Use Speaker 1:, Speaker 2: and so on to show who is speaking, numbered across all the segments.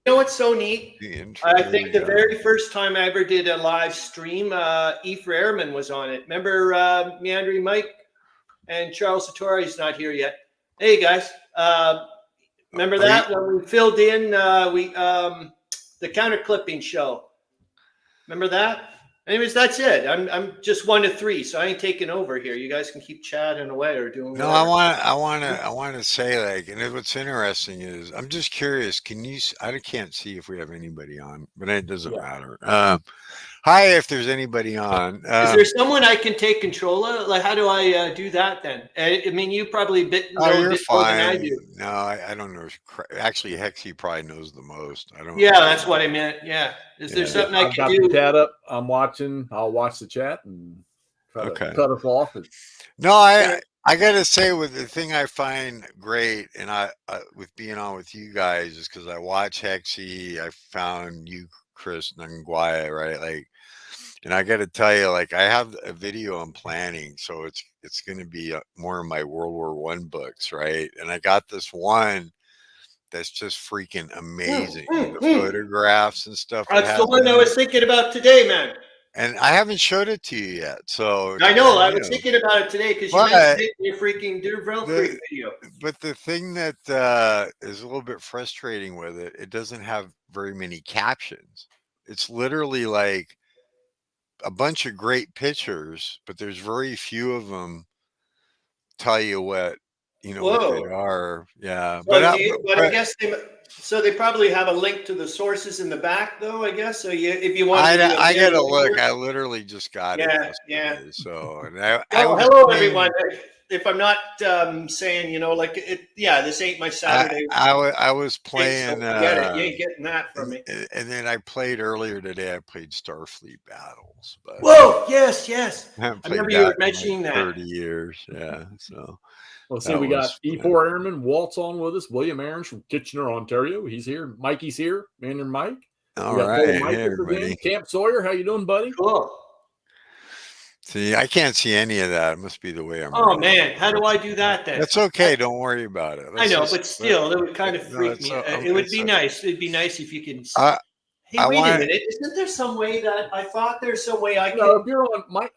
Speaker 1: You know what's so neat?
Speaker 2: The intro.
Speaker 1: I
Speaker 2: There we
Speaker 1: think the
Speaker 2: go.
Speaker 1: very first time I ever did a live stream, Ephra Ehrman was on it. Remember Meandering Mike and Charles Sartori's not here yet. Hey guys, remember
Speaker 2: Oh,
Speaker 1: that when we filled in we the counter clipping show? Remember that? Anyways, that's it. I'm just 1 to 3, so I ain't taking over here. You guys can keep chatting away or doing
Speaker 2: no, I
Speaker 1: whatever.
Speaker 2: want, I want to say like, and what's interesting is, I'm just curious. Can you? I can't see if we have anybody on, but it doesn't
Speaker 3: Yeah.
Speaker 2: matter. Hi, if there's anybody on.
Speaker 1: Is there someone I can take control of? Like, how do I do that then? I mean, you probably
Speaker 2: Oh,
Speaker 1: know a
Speaker 2: you're
Speaker 1: bit more than I
Speaker 2: fine.
Speaker 1: do.
Speaker 2: No, I don't know. Actually, Hexy probably knows the most. I don't.
Speaker 1: Yeah, that's what I meant. Yeah. Is there
Speaker 2: Yeah.
Speaker 1: something I
Speaker 3: I've
Speaker 1: can
Speaker 3: got the
Speaker 1: do?
Speaker 3: chat up. I'm watching. I'll watch the chat and try to
Speaker 2: Okay.
Speaker 3: cut us off.
Speaker 2: No, I gotta say, with the thing I find great, and with being on with you guys, is because I watch Hexy. I found you, Chris Nangwaya, right? Like, and I got to tell you, like, I have a video I'm planning, so it's going to be more of my World War One books, right? And I got this one that's just freaking amazing. The photographs and stuff it
Speaker 1: That's
Speaker 2: has
Speaker 1: the one I
Speaker 2: in
Speaker 1: was
Speaker 2: it,
Speaker 1: thinking about today, man.
Speaker 2: and I haven't showed it to you yet, so it's
Speaker 1: I know.
Speaker 2: brand
Speaker 1: I was
Speaker 2: new.
Speaker 1: thinking about it today because you mentioned
Speaker 2: But
Speaker 1: it in your freaking Durville Creek
Speaker 2: the
Speaker 1: video.
Speaker 2: but the thing that is a little bit frustrating with it, it doesn't have very many captions. It's literally like a bunch of great pictures, but there's very few of them tell you what they
Speaker 1: Whoa.
Speaker 2: are. Yeah,
Speaker 1: So, but I guess they probably have a link to the sources in the back, though. I guess so. If you wanted to do a
Speaker 2: I gotta
Speaker 1: manual
Speaker 2: look.
Speaker 1: order.
Speaker 2: I literally just got it
Speaker 1: Yeah, yeah.
Speaker 2: yesterday, so and I
Speaker 1: Well,
Speaker 2: was
Speaker 1: hello everyone.
Speaker 2: playing.
Speaker 1: If I'm not saying, like it, yeah, this ain't my Saturday
Speaker 2: I was
Speaker 1: thing, so
Speaker 2: playing,
Speaker 1: forget it. You ain't getting that from me.
Speaker 2: and then I played earlier today. I played Starfleet Battles, but
Speaker 1: Whoa! Yes, yes.
Speaker 2: I haven't
Speaker 1: I
Speaker 2: played
Speaker 1: remember you were
Speaker 2: that in like
Speaker 1: mentioning that.
Speaker 2: 30 years. Yeah, so
Speaker 3: Let's see.
Speaker 2: that
Speaker 3: We got
Speaker 2: was fun.
Speaker 3: E4 Airman Waltz on with us. William Aarons from Kitchener, Ontario. He's here. Mikey's here. Mandarin Mike.
Speaker 2: All
Speaker 3: We got Phil
Speaker 2: right,
Speaker 3: Mike
Speaker 2: hey
Speaker 3: again.
Speaker 2: everybody.
Speaker 3: Camp Sawyer, how you doing, buddy?
Speaker 1: Cool.
Speaker 2: See, I can't see any of that. It must be the way I'm
Speaker 1: Oh
Speaker 2: reading.
Speaker 1: man, how do I do that then?
Speaker 2: That's okay. Don't worry about it.
Speaker 1: I
Speaker 2: Let's
Speaker 1: know,
Speaker 2: just
Speaker 1: but still, it would kind of
Speaker 2: no.
Speaker 1: freak me. It would be nice. It'd be nice if you can.
Speaker 2: I
Speaker 1: Hey,
Speaker 2: I
Speaker 1: wait a
Speaker 2: want.
Speaker 1: minute. Isn't there some way that I thought there's some way I
Speaker 3: No,
Speaker 1: could?
Speaker 3: if you're on Mike,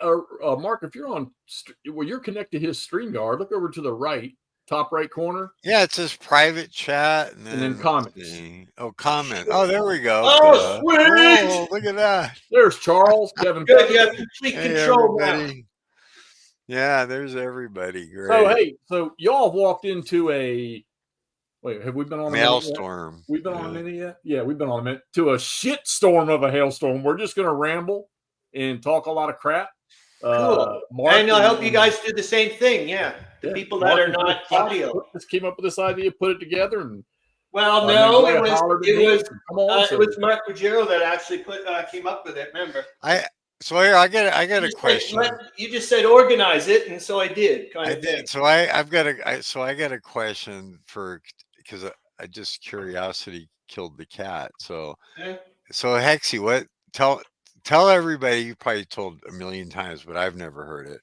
Speaker 3: Mark, if you're on, well, you're connected to his StreamYard. Look over to the right, top right corner,
Speaker 2: Yeah, it says private chat, and
Speaker 3: and then
Speaker 2: then let's
Speaker 3: comments.
Speaker 2: see. Oh, comment. Oh, there we go.
Speaker 1: Oh,
Speaker 2: Oh,
Speaker 1: sweet!
Speaker 2: look at that.
Speaker 3: There's Charles, Kevin
Speaker 1: Good, you have
Speaker 3: Featherton.
Speaker 1: complete
Speaker 2: Hey,
Speaker 1: control now.
Speaker 2: everybody. Yeah, there's everybody. Great.
Speaker 3: So hey, so y'all have walked into a. Wait, have we been on a minute yet?
Speaker 2: Maelstrom.
Speaker 3: We've been on a minute yet? Yeah, we've been on a minute. To a shit storm of a hailstorm. We're just going to ramble and talk a lot of crap.
Speaker 1: Cool.
Speaker 3: Mark
Speaker 1: And I hope you guys do the same thing. Yeah. The people that are not audio.
Speaker 3: Just came up with this idea, put it together, and
Speaker 1: Well, no, it
Speaker 3: come on.
Speaker 1: was Mark Ruggiero that actually came up with it. Remember?
Speaker 2: So I got a question.
Speaker 1: You just said organize it, and so I did.
Speaker 2: I did. So I got a question because I just curiosity killed the cat. So Hexy, what tell everybody, you probably told a million times, but I've never heard it.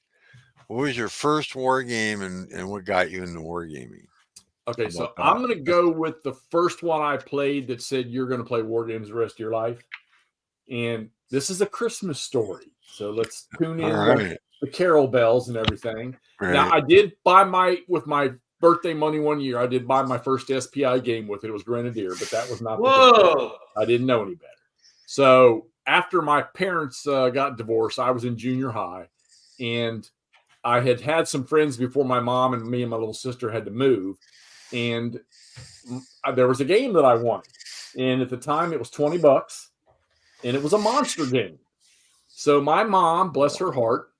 Speaker 2: What was your first war game and what got you into wargaming?
Speaker 3: Okay, so I'm going to go with the first one I played that said you're going to play war games the rest of your life. And this is a Christmas story. So let's tune in with the carol bells and everything. Right. Now, I did buy with my birthday money one year, I did buy my first SPI game with it. It was Grenadier, but that was not.
Speaker 1: Whoa!
Speaker 3: I didn't know any better. So after my parents got divorced, I was in junior high. And I had some friends before my mom and me and my little sister had to move. And there was a game that I wanted. And at the time, it was $20. And it was a monster game. So my mom, bless her heart,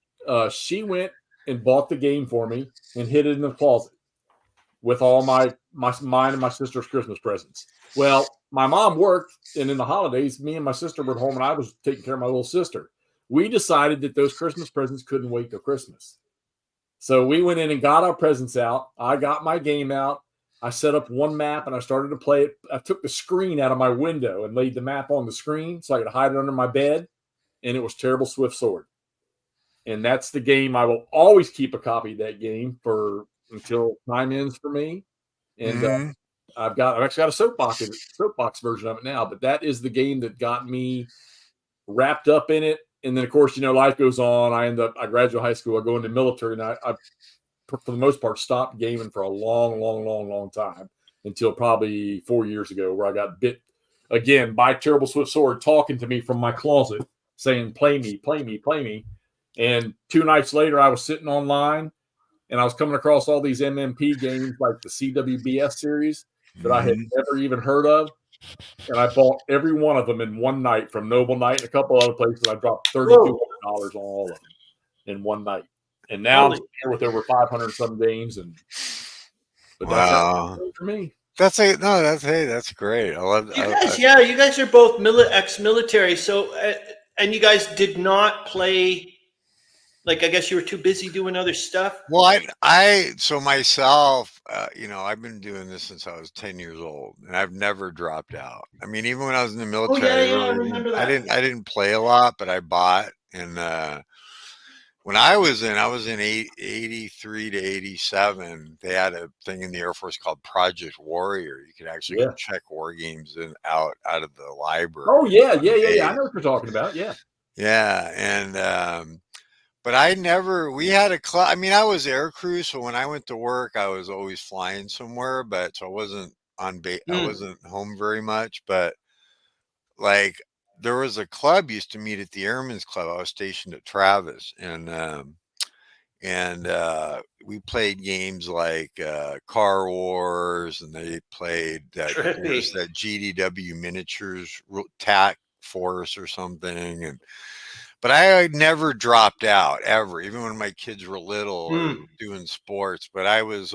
Speaker 3: she went and bought the game for me and hid it in the closet with all mine and my sister's Christmas presents. Well, my mom worked, and in the holidays, me and my sister were home, and I was taking care of my little sister. We decided that those Christmas presents couldn't wait till Christmas. So we went in and got our presents out. I got my game out. I set up one map and I started to play it. I took the screen out of my window and laid the map on the screen so I could hide it under my bed. And it was Terrible Swift Sword. And that's the game. I will always keep a copy of that game until time ends for me. And I've actually got a soapbox version of it now, but that is the game that got me wrapped up in it. And then, of course, life goes on. I graduate high school, I go into the military, and I for the most part, stopped gaming for a long, long, long, long time until probably 4 years ago, where I got bit again by Terrible Swift Sword talking to me from my closet saying, play me, play me, play me. And 2 nights later, I was sitting online and I was coming across all these MMP games like the CWBS series that I had never even heard of. And I bought every one of them in one night from Noble Knight and a couple other places. I dropped $3,200 on all of them in one night. And now I'm here with over 500 some games. But that's how it for me.
Speaker 2: That's great. I love
Speaker 1: you guys. You guys are both ex-military. So, and you guys did not play. Like, I guess you were too busy doing other stuff.
Speaker 2: Well, so myself, I've been doing this since I was 10 years old, and I've never dropped out. I mean, even when I was in the military,
Speaker 1: I remember that.
Speaker 2: I didn't play a lot, but I bought. And when I was in 83 to 87, they had a thing in the Air Force called Project Warrior. You could actually go check war games out of the library.
Speaker 3: Oh yeah. I know what you're talking about. Yeah.
Speaker 2: Yeah, and but we had a club. I mean, I was air crew, so when I went to work, I was always flying somewhere, but so I wasn't on base. I wasn't home very much, but like there was a club used to meet at the Airmen's Club. I was stationed at Travis, and we played games like Car Wars, and they played that GDW miniatures TAC Force or something, but I never dropped out ever, even when my kids were little or doing sports. But I was,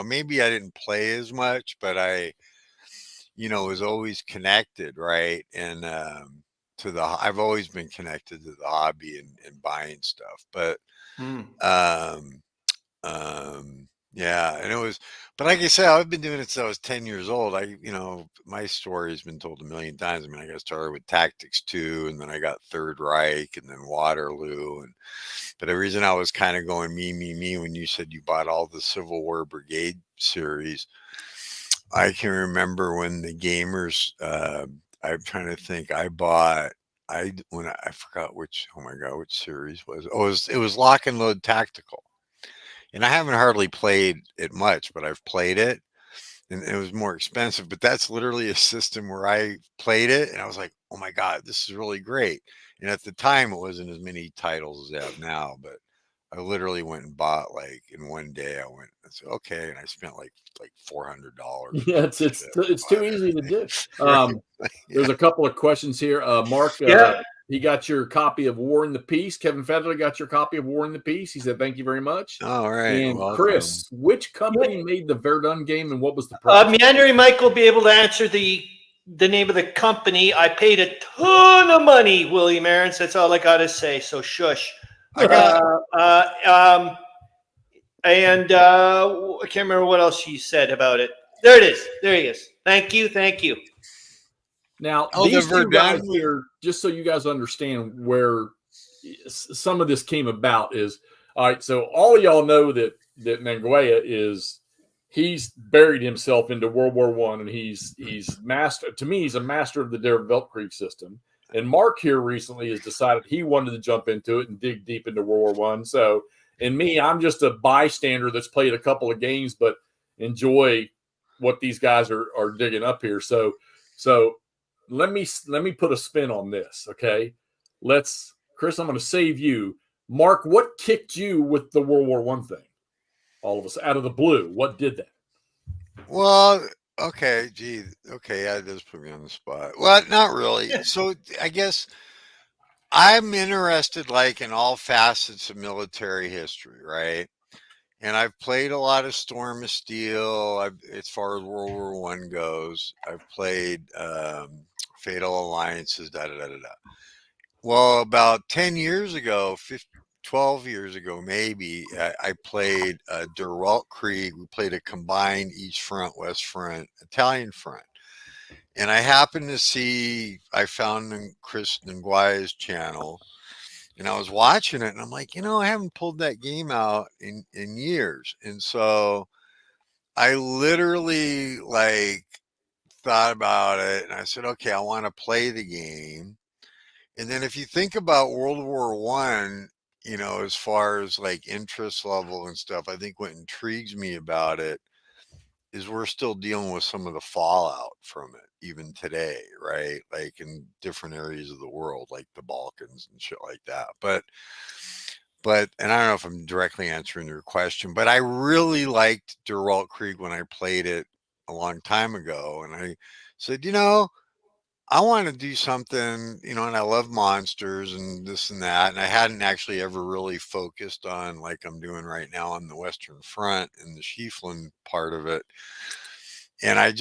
Speaker 2: maybe I didn't play as much, but I, was always connected, right? And I've always been connected to the hobby and buying stuff. But yeah, and it was, but like I said, I've been doing it since I was 10 years old. My story has been told a million times. I mean, I got started with Tactics 2, and then I got Third Reich, and then Waterloo. But the reason I was kind of going me, when you said you bought all the Civil War Brigade series, I can remember when the gamers, I'm trying to think, I forgot which series was. Oh, it was Lock and Load Tactical. And I haven't hardly played it much, but I've played it, and it was more expensive. But that's literally a system where I played it, and I was like, "Oh my god, this is really great!" And at the time, it wasn't as many titles as they have now. But I literally went and bought, like, in one day. I said, "Okay," and I spent like $400.
Speaker 3: Yeah, it's too easy to do. There's a couple of questions here. Mark, he got your copy of War and the Peace. Kevin Federer got your copy of War and the Peace. He said, thank you very much.
Speaker 2: All right.
Speaker 3: And Chris, which company made the Verdun game and what was the price?
Speaker 1: Meandering Mike will be able to answer the name of the company. I paid a ton of money, William Aarons. That's all I got to say. So shush. I can't remember what else she said about it. There it is. There he is. Thank you.
Speaker 3: Now, these two guys here, just so you guys understand where some of this came about is, all right, so all of y'all know that Nangwaya he's buried himself into World War I, and he's master. To me, he's a master of the Der Weltkrieg system. And Mark here recently has decided he wanted to jump into it and dig deep into World War I. So, and me, I'm just a bystander that's played a couple of games, but enjoy what these guys are digging up here. So let me put a spin on this, okay? Chris, I'm going to save you. Mark, what kicked you with the World War I thing? All of us out of the blue. What did that?
Speaker 2: Well, okay, yeah, it does put me on the spot. Well, not really. So I guess I'm interested, like, in all facets of military history, right? And I've played a lot of Storm of Steel. As far as World War I goes, I've played Fatal Alliances, Well, about 10 years ago, 12 years ago, maybe, I played Der Weltkrieg. We played a combined East Front, West Front, Italian Front. And I happened to I found Chris Nangwaya's channel, and I was watching it, and I'm like, I haven't pulled that game out in years. And so I literally like thought about it and I said, okay, I want to play the game. And then if you think about World War One, you know, as far as like interest level and stuff, I think what intrigues me about it is we're still dealing with some of the fallout from it even today, right? Like in different areas of the world, like the Balkans and shit like that. But and I don't know if I'm directly answering your question, but I really liked Der Weltkrieg when I played it a long time ago. And I said, you know, I want to do something, you know, and I love monsters and this and that. And I hadn't actually ever really focused on like I'm doing right now on the Western Front and the Schieffelin part of it. And I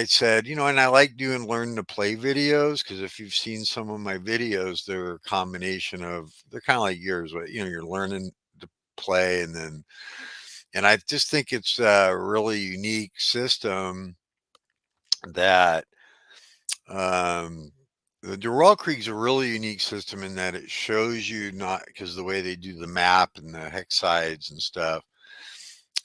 Speaker 2: said, you know, and I like doing learn to play videos because if you've seen some of my videos, they're a combination of, they're kind of like yours, but, you know, you're learning to play and I just think it's a really unique system that, um, the Dural Creek's a really unique system in that it shows you not because the way they do the map and the hex sides and stuff,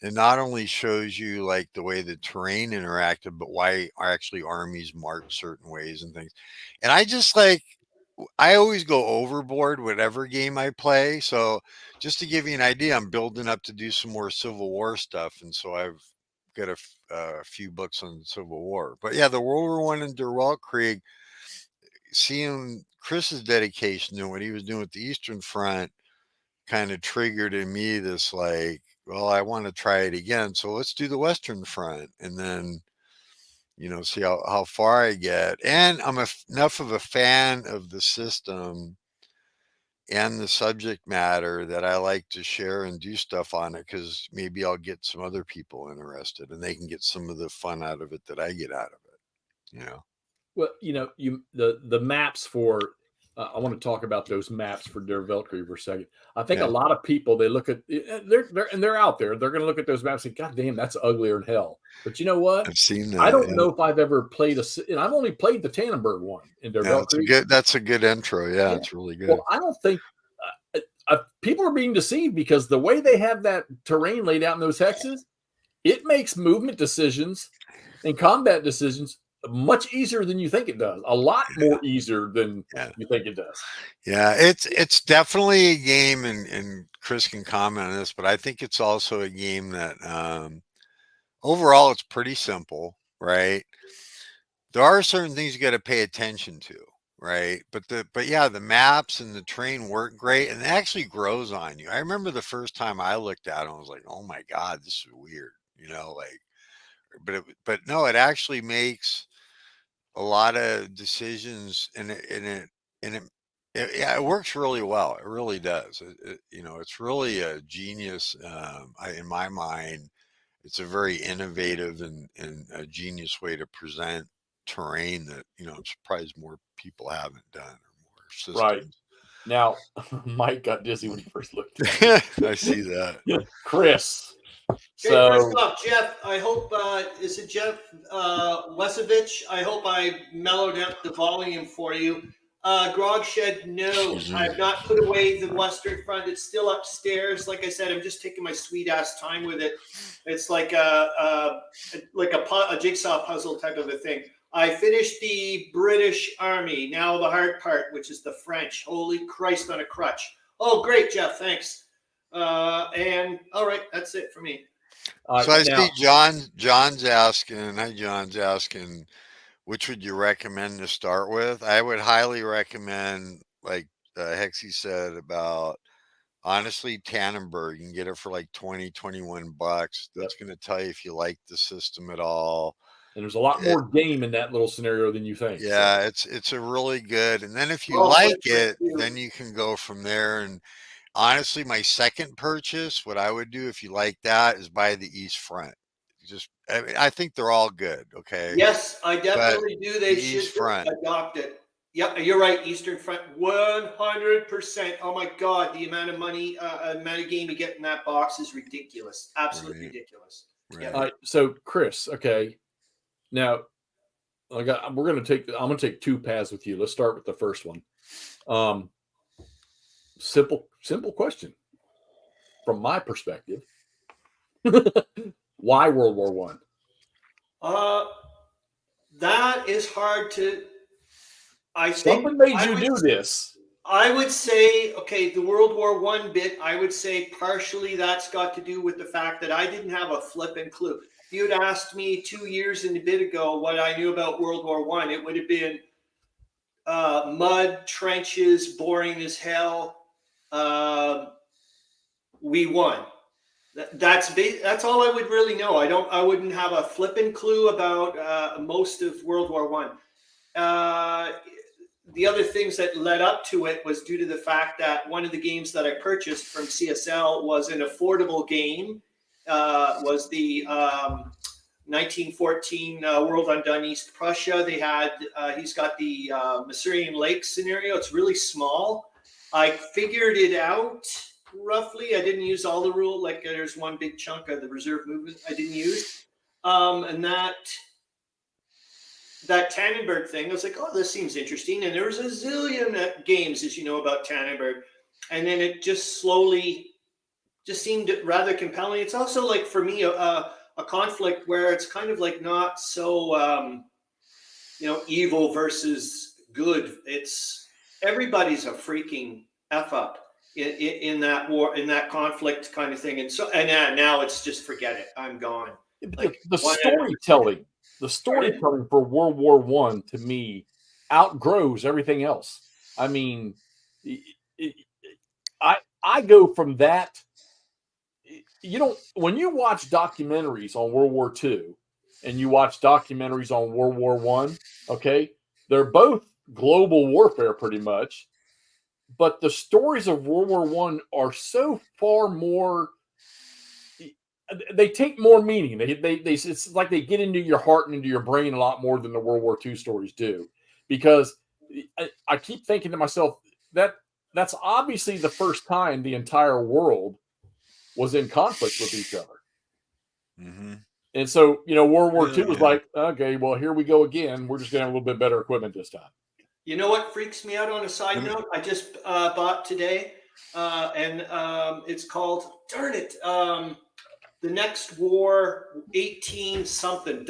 Speaker 2: it not only shows you like the way the terrain interacted, but why are actually armies march certain ways and things. And I just like, I always go overboard whatever game I play. So just to give you an idea, I'm building up to do some more Civil War stuff, and so I've got a few books on Civil War. But yeah, the World War One and Der Weltkrieg, seeing Chris's dedication to what he was doing with the Eastern Front kind of triggered in me this like, well, I want to try it again. So let's do the Western Front and then, you know, see how far I get. And I'm enough of a fan of the system and the subject matter that I like to share and do stuff on it because maybe I'll get some other people interested and they can get some of the fun out of it that I get out of it, you know.
Speaker 3: Well, you know, the maps for I want to talk about those maps for Der Weltkrieg for a second. I think a
Speaker 2: Yeah.
Speaker 3: lot of people they look at they're out there. They're going to look at those maps and say, "God damn, that's uglier than hell." But you know what?
Speaker 2: I've seen
Speaker 3: I
Speaker 2: that.
Speaker 3: don't
Speaker 2: Yeah.
Speaker 3: know if I've ever played and I've only played the Tannenberg one in Der
Speaker 2: Yeah,
Speaker 3: Weltkrieg.
Speaker 2: that's a good intro. Yeah,
Speaker 3: Yeah.
Speaker 2: it's really good.
Speaker 3: Well, I don't think people are being deceived because the way they have that terrain laid out in those hexes, it makes movement decisions and combat decisions much easier than you think it does. A lot more easier than
Speaker 2: Yeah.
Speaker 3: you think it does.
Speaker 2: Yeah, it's definitely a game, and Chris can comment on this, but I think it's also a game that overall it's pretty simple, right? There are certain things you got to pay attention to, right? But yeah, the maps and the terrain work great, and it actually grows on you. I remember the first time I looked at it, I was like, oh my god, this is weird, you know, like, but no, it actually makes a lot of decisions and yeah, it works really well. It really does. You know, it's really a genius. In my mind, it's a very innovative and a genius way to present terrain that, you know, I'm surprised more people haven't done or more
Speaker 3: Right.
Speaker 2: systems.
Speaker 3: Now, Mike got dizzy when he first looked at
Speaker 2: I see that.
Speaker 3: it. Chris.
Speaker 1: Okay, first
Speaker 3: So
Speaker 1: off, Jeff, I hope, is it Jeff Lesovich? I hope I mellowed up the volume for you. Grog Shed, no, I have not put away the Western Front. It's still upstairs. Like I said, I'm just taking my sweet ass time with it. It's like a jigsaw puzzle type of a thing. I finished the British Army. Now the hard part, which is the French. Holy Christ on a crutch. Oh, great, Jeff. Thanks. And all right, that's it for me.
Speaker 2: So I
Speaker 3: now,
Speaker 2: see John's asking, hi John's asking, which would you recommend to start with? I would highly recommend, like Hexy said about, honestly, Tannenberg. You can get it for like 20, 21 bucks. That's going to tell you if you like the system at all.
Speaker 3: and there's a lot more game in that little scenario than you think.
Speaker 2: Yeah, it's a really good. And then if you
Speaker 1: Well,
Speaker 2: like
Speaker 1: thank
Speaker 2: it,
Speaker 1: you.
Speaker 2: then you can go from there. And honestly, my second purchase, what I would do if you like that is buy the East Front. I think they're all good. Okay.
Speaker 1: Yes, I
Speaker 2: But
Speaker 1: definitely do. They
Speaker 2: the
Speaker 1: should
Speaker 2: East Front.
Speaker 1: adopt it. Yeah, you're right. Eastern Front, 100%. Oh my God, the amount of money, amount of game you get in that box is ridiculous. Absolutely
Speaker 2: Right.
Speaker 1: ridiculous.
Speaker 2: Right.
Speaker 1: Yeah.
Speaker 3: All right, so Chris, okay. Now, I'm going to take two paths with you. Let's start with the first one. Simple question from my perspective. Why World War One?
Speaker 1: That is hard to. I think
Speaker 3: Something made
Speaker 1: I
Speaker 3: you
Speaker 1: would.
Speaker 3: do this.
Speaker 1: I would say, okay, the World War One bit. I would say partially that's got to do with the fact that I didn't have a flipping clue. If you had asked me 2 years and a bit ago what I knew about World War One, it would have been mud, trenches, boring as hell. We won. That's all I would really know. I wouldn't have a flipping clue about most of World War One. The other things that led up to it was due to the fact that one of the games that I purchased from CSL was an affordable game. Was the 1914 World Undone East Prussia. They had he's got the Masurian Lake scenario. It's really small. I figured it out roughly. I didn't use all the rule. Like there's one big chunk of the reserve movement I didn't use, and that Tannenberg thing, I was like, oh, this seems interesting. And there was a zillion games, as you know, about Tannenberg. And then it just slowly just seemed rather compelling. It's also like, for me, a conflict where it's kind of like not so, evil versus good. It's everybody's a freaking F up in that war, in that conflict kind of thing. And so, and now it's just forget it. I'm gone. Like
Speaker 3: The storytelling. The storytelling for World War One to me outgrows everything else. I mean, I go from that. When you watch documentaries on World War Two and you watch documentaries on World War One, okay, they're both global warfare pretty much, but the stories of World War One are so far more. They take more meaning. They it's like they get into your heart and into your brain a lot more than the World War II stories do, because I keep thinking to myself that's obviously the first time the entire world was in conflict with each other.
Speaker 2: Mm-hmm.
Speaker 3: And so, World War II was like, okay, well, here we go again. We're just going to have a little bit better equipment this time.
Speaker 1: You know what freaks me out on a side note? I just bought today, and it's called, darn it, The Next War 18 something ...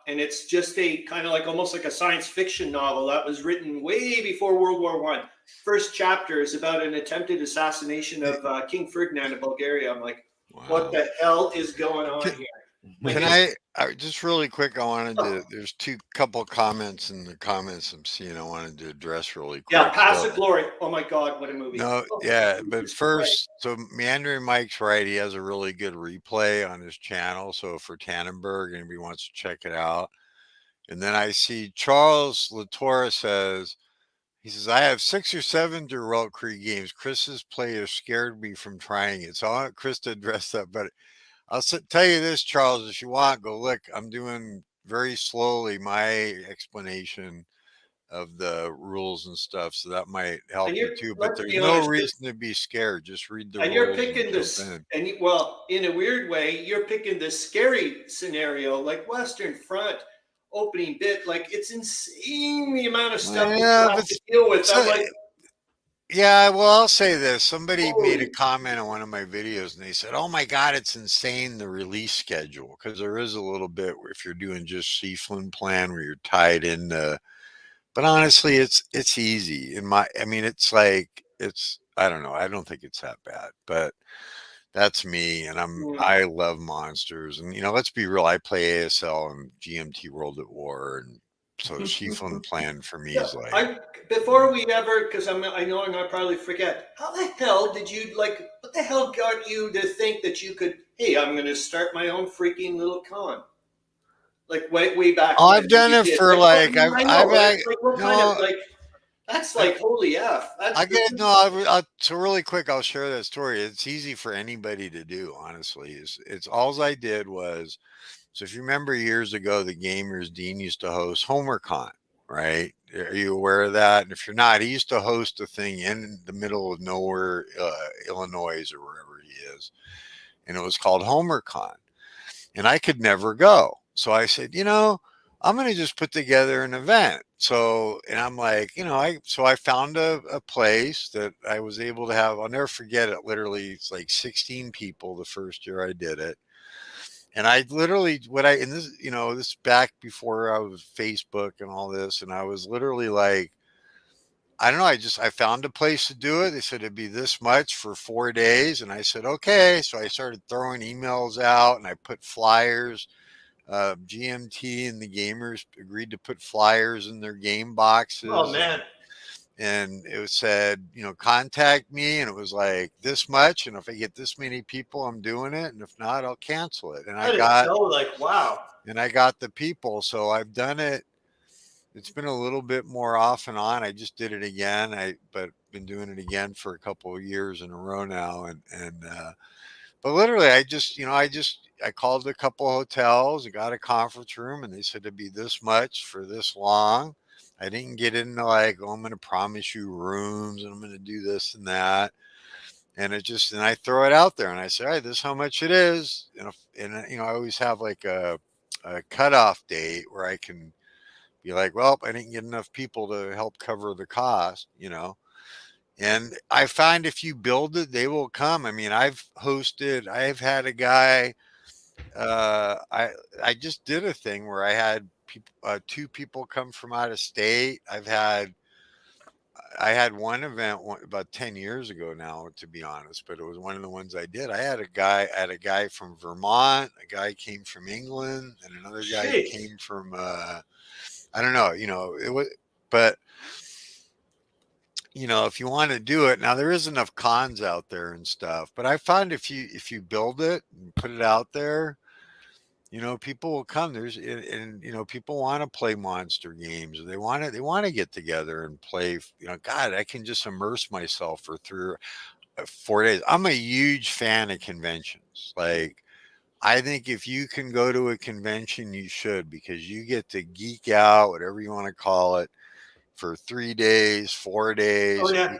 Speaker 1: And it's just a kind of like almost like a science fiction novel that was written way before World War One. First chapter is about an attempted assassination of King Ferdinand of Bulgaria. I'm like, wow. What the hell is going on here?
Speaker 2: Can I just really quick? There's couple comments in the comments I'm seeing. I wanted to address really quick.
Speaker 1: Yeah, Pass of Glory. Oh my God, what a movie!
Speaker 2: No, yeah, but first, so Meandering Mike's right. He has a really good replay on his channel. So for Tannenberg, anybody wants to check it out. And then I see Charles Latour says, I have 6 or 7 Durrell Creek games. Chris's player scared me from trying it. So I want Chris to address that, but I'll tell you this, Charles, if you want, go look. I'm doing very slowly my explanation of the rules and stuff, so that might help you too. But there's no reason to be scared. Just read the rules.
Speaker 1: And you're picking this, and in a weird way, you're picking this scary scenario, like Western Front opening bit. Like it's insane the amount of stuff you have to deal with. I'm like.
Speaker 2: Yeah, well, I'll say this. Somebody made a comment on one of my videos and they said, oh my God, it's insane, the release schedule. Because there is a little bit if you're doing just Seaflin plan where you're tied in but honestly, it's easy. I don't know. I don't think it's that bad, but that's me. And I love monsters. And, let's be real. I play ASL and GMT World at War. And so Seaflin plan for me is like.
Speaker 1: Before we ever, because I know I'm going to probably forget, how the hell did you, what the hell got you to think that you could, hey, I'm going to start my own freaking little con? Like way back.
Speaker 2: Oh, I've done it for
Speaker 1: that's like holy F.
Speaker 2: So really quick, I'll share that story. It's easy for anybody to do, honestly. It's all I did was, so if you remember years ago, the Gamers Dean used to host HomerCon, right? Are you aware of that? And if you're not, he used to host a thing in the middle of nowhere, Illinois or wherever he is. And it was called HomerCon. And I could never go. So I said, I'm going to just put together an event. So, and I'm like, I found a place that I was able to have. I'll never forget it. Literally, it's like 16 people the first year I did it. And I literally, and this, this back before I was Facebook and all this, and I was literally like, I don't know. I found a place to do it. They said it'd be this much for 4 days. And I said, okay. So I started throwing emails out and I put flyers. GMT and the gamers agreed to put flyers in their game boxes.
Speaker 1: Oh man.
Speaker 2: And it said, contact me. And it was like this much. And if I get this many people, I'm doing it. And if not, I'll cancel it. And
Speaker 1: That is so like, wow.
Speaker 2: And I got the people. So I've done it. It's been a little bit more off and on. I just did it again. But been doing it again for a couple of years in a row now. But literally I called a couple of hotels and got a conference room and they said it'd be this much for this long. I didn't get into like, oh, I'm going to promise you rooms and I'm going to do this and that. And I throw it out there and I say, all right, this is how much it is. And I always have like a cutoff date where I can be like, well, I didn't get enough people to help cover the cost, And I find if you build it, they will come. I mean, I've had a guy, I just did a thing where I had two people come from out of state. I had one event about 10 years ago now, to be honest, but it was one of the ones I did. I had a guy from Vermont, a guy came from England, and another guy came from, I don't know, it was, but if you want to do it now, there is enough cons out there and stuff, but I find if you build it and put it out there, people will come. People want to play monster games. They want to get together and play, God, I can just immerse myself for 3 or 4 days. I'm a huge fan of conventions. Like, I think if you can go to a convention, you should, because you get to geek out, whatever you want to call it, for 3 days, 4 days.
Speaker 1: Oh yeah.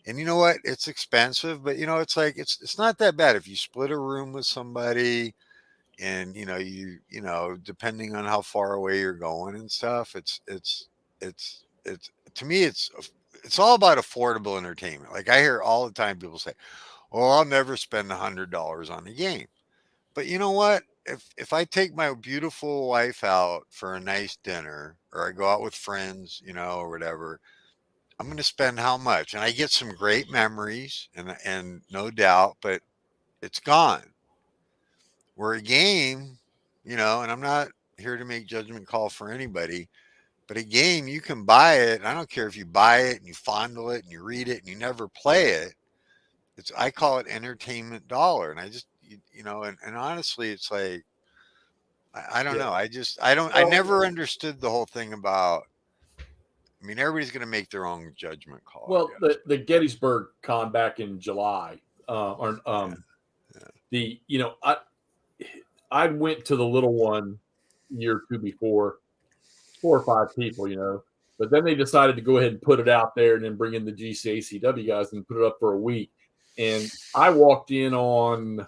Speaker 2: And you know what? It's expensive, but it's like, it's not that bad if you split a room with somebody and, depending on how far away you're going and stuff, it's to me, it's all about affordable entertainment. Like I hear all the time people say, oh, I'll never spend $100 on a game. But you know what? If I take my beautiful wife out for a nice dinner or I go out with friends, or whatever, I'm going to spend how much? And I get some great memories and no doubt, but it's gone. Where a game, and I'm not here to make judgment call for anybody, but a game, you can buy it. And I don't care if you buy it and you fondle it and you read it and you never play it. I call it entertainment dollar. And I just, and honestly, it's like, I don't know. I never understood the whole thing about, I mean, everybody's going to make their own judgment call.
Speaker 3: Well, the Gettysburg Con back in July, I went to the little one year or two before, 4 or 5 people, but then they decided to go ahead and put it out there and then bring in the GCACW guys and put it up for a week. And I walked in on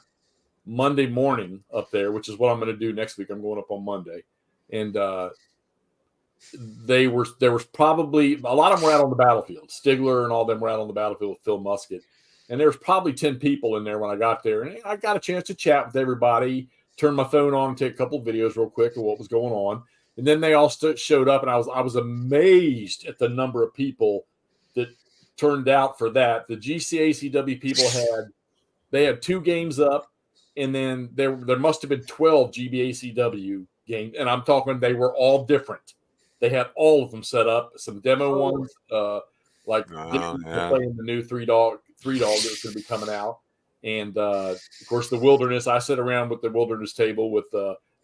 Speaker 3: Monday morning up there, which is what I'm going to do next week. I'm going up on Monday. And there was probably a lot of them were out on the battlefield. Stigler and all them were out on the battlefield with Phil Musket. And there was probably 10 people in there when I got there. And I got a chance to chat with everybody, turn my phone on and take a couple of videos real quick of what was going on. And then they all showed up, and I was amazed at the number of people that turned out for that. The GCACW people had 2 games up, and then there must have been 12 GBACW games, and I'm talking they were all different. They had all of them set up, some demo ones, playing the new three dog that's going to be coming out, and of course the Wilderness. I sit around with the Wilderness table with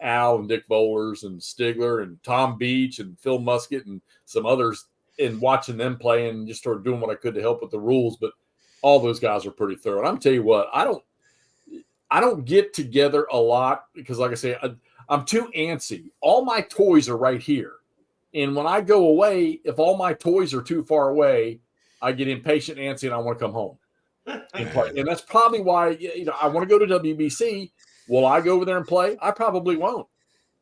Speaker 3: Al and Dick Bowlers and Stigler and Tom Beach and Phil Musket and some others, and watching them play and just sort of doing what I could to help with the rules. But all those guys are pretty thorough. And I'm tell you what, I don't get together a lot because, like I say, I'm too antsy. All my toys are right here. And when I go away, if all my toys are too far away, I get impatient, antsy, and I want to come home and play. And that's probably why, I want to go to WBC. Will I go over there and play? I probably won't.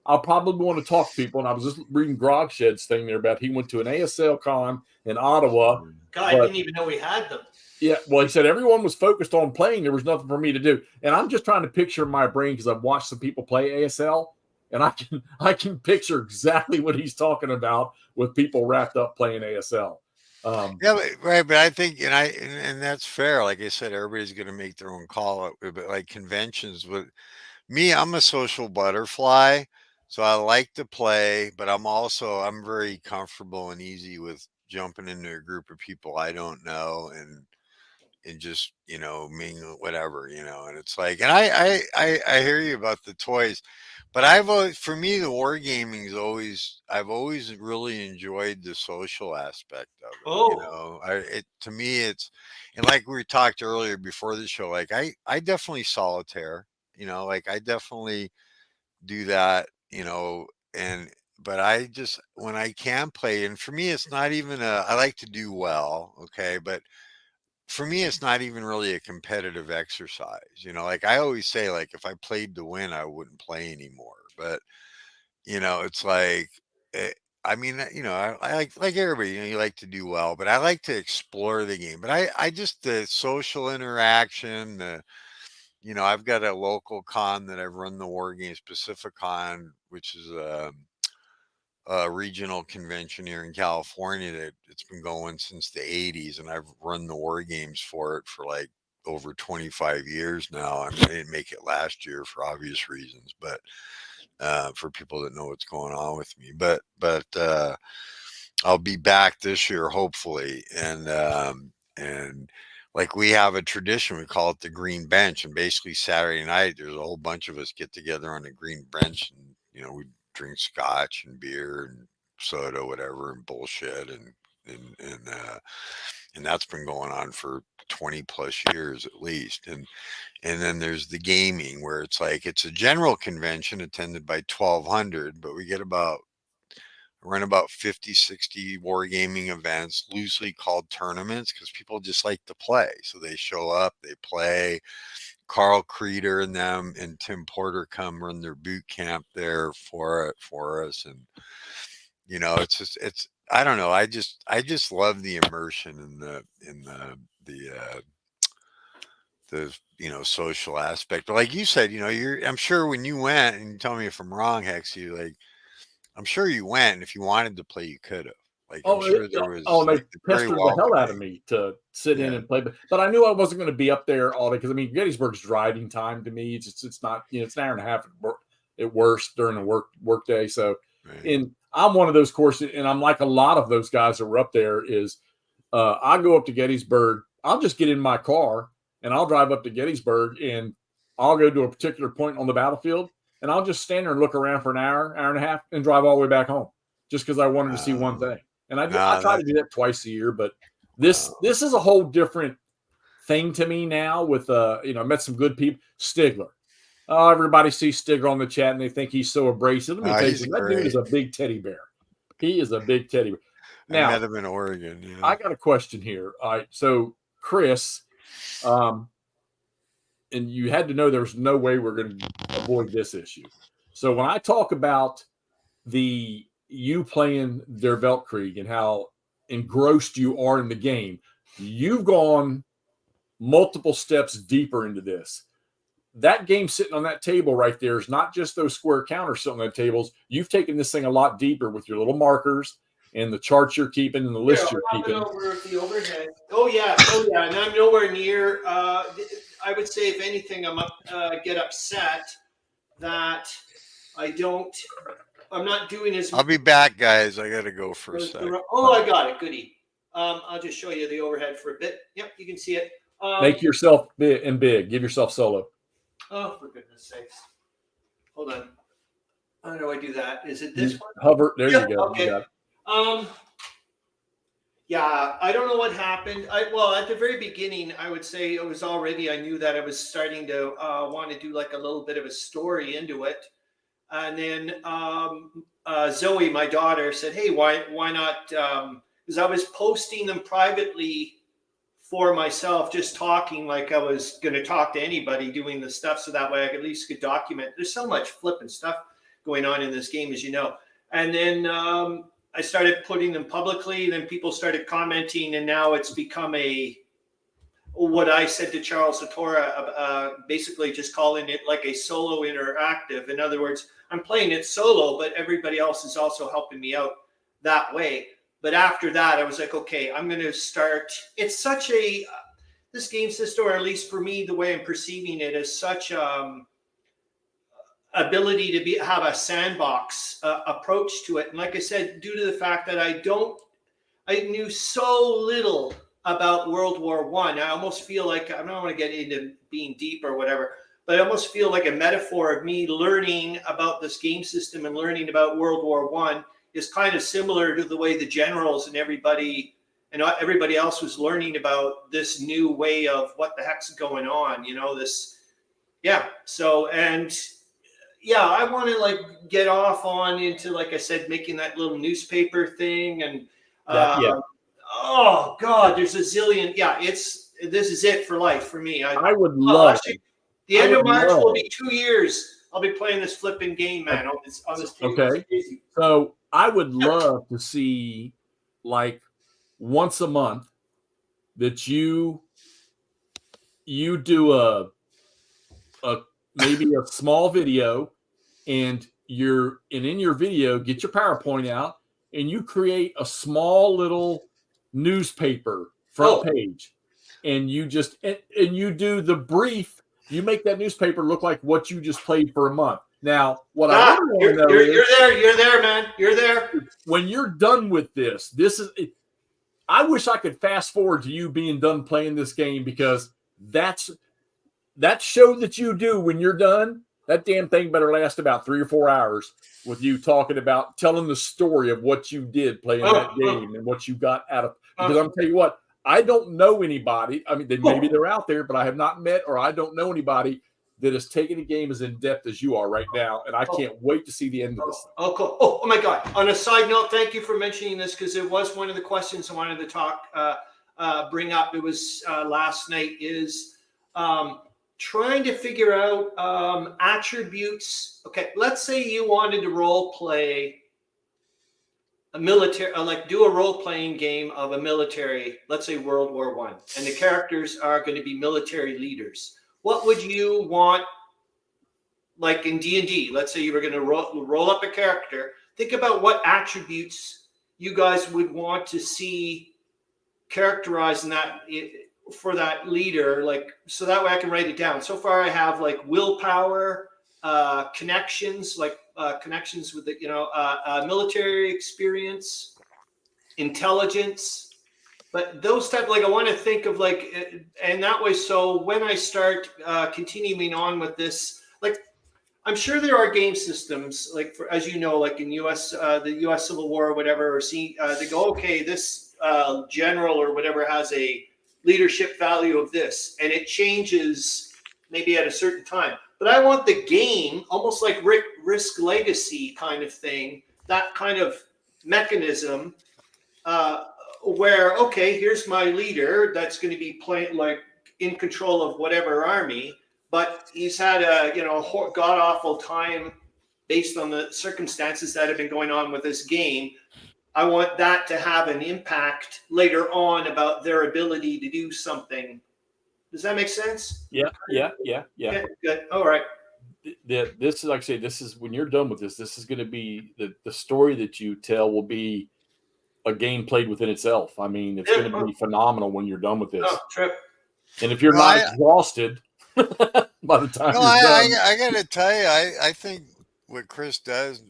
Speaker 3: I'll probably want to talk to people. And I was just reading Grog Shed's thing there about he went to an ASL con in Ottawa.
Speaker 1: God, I didn't even know we had them.
Speaker 3: Yeah, well, he said everyone was focused on playing. There was nothing for me to do, and I'm just trying to picture in my brain because I've watched some people play ASL, and I can picture exactly what he's talking about with people wrapped up playing ASL.
Speaker 2: Yeah, right. But I think, and that's fair. Like I said, everybody's going to make their own call. But like conventions, with me, I'm a social butterfly, so I like to play. But I'm very comfortable and easy with jumping into a group of people I don't know and just mingle whatever, and it's like, and I hear you about the toys, but for me, the wargaming is I've always really enjoyed the social aspect of it.
Speaker 1: Oh,
Speaker 2: To me, it's, and like we talked earlier before the show, like I definitely solitaire, like I definitely do that, and but I just, when I can play, and for me it's not even I like to do well, okay, but for me, it's not even really a competitive exercise. Like I always say, like if I played to win, I wouldn't play anymore. But it's like, eh, I mean, I like everybody. You like to do well, but I like to explore the game. But I just the social interaction. I've got a local con that I've run the War Games Pacificon, which is a regional convention here in California that it's been going since the 80s, and I've run the war games for it for like over 25 years now. I mean, I didn't make it last year for obvious reasons, but for people that know what's going on with me, but I'll be back this year hopefully, and like we have a tradition, we call it the green bench, and basically Saturday night there's a whole bunch of us get together on the green bench, and we drink scotch and beer and soda, whatever, and bullshit, and that's been going on for 20 plus years at least. And then there's the gaming, where it's like it's a general convention attended by 1,200, but we run about 50, 60 wargaming events, loosely called tournaments, because people just like to play. So they show up, they play. Carl Creeder and them and Tim Porter come run their boot camp there for us. And, it's I don't know. I just love the immersion in the social aspect. But like you said, I'm sure when you went, and you tell me if I'm wrong, Hexy, like, I'm sure you went, and if you wanted to play, you could have. Like, I'm sure there was,
Speaker 3: and they
Speaker 2: like, very
Speaker 3: pestered the hell out of
Speaker 2: welcoming.
Speaker 3: me to sit in
Speaker 2: Yeah.
Speaker 3: and play. But I knew I wasn't going to be up there all day because, I mean, Gettysburg's driving time to me. It's not, it's an hour and a half at worst during the work day. So,
Speaker 2: Right.
Speaker 3: and I'm one of those courses, and I'm like a lot of those guys that were up there is I go up to Gettysburg. I'll just get in my car and I'll drive up to Gettysburg, and I'll go to a particular point on the battlefield, and I'll just stand there and look around for an hour and a half and drive all the way back home just because I wanted to see one thing. And I try to do that twice a year, but this is a whole different thing to me now with I met some good people. Stigler. Oh, everybody sees Stigler on the chat and they think he's so abrasive. Let me tell you something. That dude is a big teddy bear. He is a big teddy bear. Now,
Speaker 2: I met him in Oregon. Yeah.
Speaker 3: I got a question here. All right. So, Chris, and you had to know there was no way we're going to avoid this issue. So when I talk about you playing Der Weltkrieg and how engrossed you are in the game, you've gone multiple steps deeper into this. That game sitting on that table right there is not just those square counters sitting on the tables. You've taken this thing a lot deeper with your little markers and the charts you're keeping and the list you're keeping.
Speaker 1: Over the overhead. Oh yeah, and I'm nowhere near. I would say, if anything, get upset that I'm not doing as.
Speaker 2: I'll be back, guys. I gotta go for a second.
Speaker 1: I got it. Goody. I'll just show you the overhead for a bit. Yep, you can see it.
Speaker 3: Make yourself big. Give yourself solo.
Speaker 1: Oh, for goodness sakes! Hold on. How do I do that? Is it this one?
Speaker 3: Hover. There you go.
Speaker 1: Okay. Yeah, I don't know what happened. At the very beginning, I would say it was already, I knew that I was starting to want to do like a little bit of a story into it. And then Zoe, my daughter, said, hey, why not? Because I was posting them privately for myself, just talking like I was going to talk to anybody doing the stuff. So that way I at least could document. There's so much flipping stuff. going on in this game, as you know. And then I started putting them publicly. Then people started commenting, and now it's become what I said to Charles Satora, basically just calling it like a solo interactive. In other words, I'm playing it solo, but everybody else is also helping me out that way. But after that, I was like, okay, I'm going to start. It's such this game system, or at least for me, the way I'm perceiving it, is such ability to have a sandbox approach to it. And like I said, due to the fact that I knew so little about World War One. I almost feel like, I don't want to get into being deep or whatever, but I almost feel like a metaphor of me learning about this game system and learning about World War One is kind of similar to the way the generals and everybody else was learning about this new way of what the heck's going on. So, and yeah, I want to like get off on into, like I said, making that little newspaper thing and oh God, there's a zillion. Yeah, this is it for life for me.
Speaker 3: I would love.
Speaker 1: Actually, the end of March will be 2 years. I'll be playing this flipping game, man. On this
Speaker 3: okay. So I would love to see, like, once a month that you do a maybe a small video, and in your video, get your PowerPoint out and you create a small little newspaper front page, and you just and you do the brief. You make that newspaper look like what you just played for a month. Now, what I really want to know is
Speaker 1: you're there, man. You're there.
Speaker 3: When you're done with this is. I wish I could fast forward to you being done playing this game, because that show that you do when you're done, that damn thing better last about 3 or 4 hours with you talking about telling the story of what you did playing that game and what you got out of. Because I'm telling you what, I don't know anybody. I mean, maybe they're out there, but I have not met, or I don't know anybody that has taken a game as in depth as you are right now, and I can't wait to see the end of this.
Speaker 1: Oh, cool. Oh my God. On a side note, thank you for mentioning this, because it was one of the questions I wanted to bring up. It was last night, is trying to figure out attributes. Okay, let's say you wanted to role play a military, do a role playing game of a military, let's say World War One, and the characters are going to be military leaders. What would you want, like in D&D? Let's say you were going to roll up a character. Think about what attributes you guys would want to see characterized in that for that leader, like, so that way I can write it down. So far, I have like willpower, connections, like connections with the military experience, intelligence. But those type, like, I want to think of like, and that way. So when I start continuing on with this, like, I'm sure there are game systems, like, for, as you know, like in the U.S. Civil War or whatever, or they go, okay, this general or whatever has a leadership value of this, and it changes maybe at a certain time. But I want the game almost like Risk Legacy kind of thing, that kind of mechanism. Where, okay, here's my leader that's going to be playing, like, in control of whatever army, but he's had a god awful time based on the circumstances that have been going on with this game. I want that to have an impact later on about their ability to do something. Does that make sense?
Speaker 3: Yeah.
Speaker 1: Okay, good. All right.
Speaker 3: This is, like I say, this is, when you're done with this is going to be the story that you tell will be a game played within itself. I mean, it's going to be phenomenal when you're done with this.
Speaker 1: Trip.
Speaker 3: And if you're not exhausted by the time you're done.
Speaker 2: I got to tell you, I think what Chris does,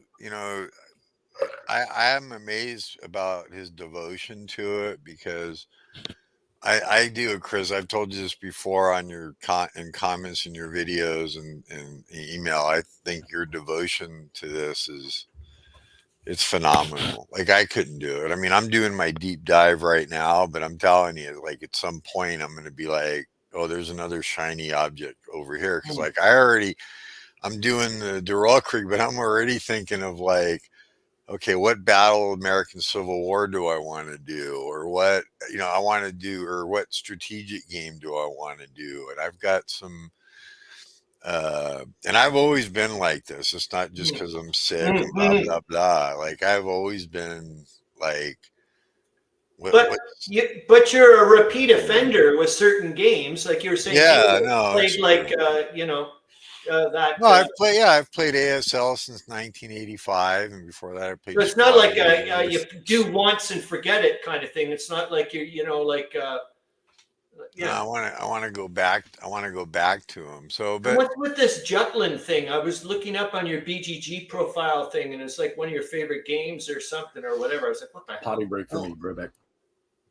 Speaker 2: I am amazed about his devotion to it, because I do it, Chris. I've told you this before on your in comments in your videos and email. I think your devotion to this it's phenomenal. Like, I couldn't do it. I mean, I'm doing my deep dive right now, but I'm telling you, like, at some point I'm going to be like, oh, there's another shiny object over here. Cause like, I'm doing the Durrell Creek, but I'm already thinking of like, okay, what battle of American Civil War do I want to do? Or what, I want to do, or what strategic game do I want to do? And I've got some And I've always been like this. It's not just because I'm sick and blah blah blah. Like I've always been like,
Speaker 1: But
Speaker 2: what's
Speaker 1: you're a repeat offender with certain games, like you were saying.
Speaker 2: yeah,
Speaker 1: Halo
Speaker 2: no,
Speaker 1: played
Speaker 2: it's
Speaker 1: like
Speaker 2: true.
Speaker 1: that.
Speaker 2: No, I've played ASL since 1985, and before that I
Speaker 1: So
Speaker 2: played
Speaker 1: it's not
Speaker 2: Squad
Speaker 1: like
Speaker 2: Leaders.
Speaker 1: you do once and forget it kind of thing. It's not like
Speaker 2: No,
Speaker 1: yeah.
Speaker 2: I want to go back. I want to go back to them. So,
Speaker 1: And
Speaker 2: but
Speaker 1: what's with this Jutland thing? I was looking up on your BGG profile thing, and it's like one of your favorite games or something or whatever. I was like, what the hell?
Speaker 3: Potty break for
Speaker 2: oh,
Speaker 3: me, Brobeck.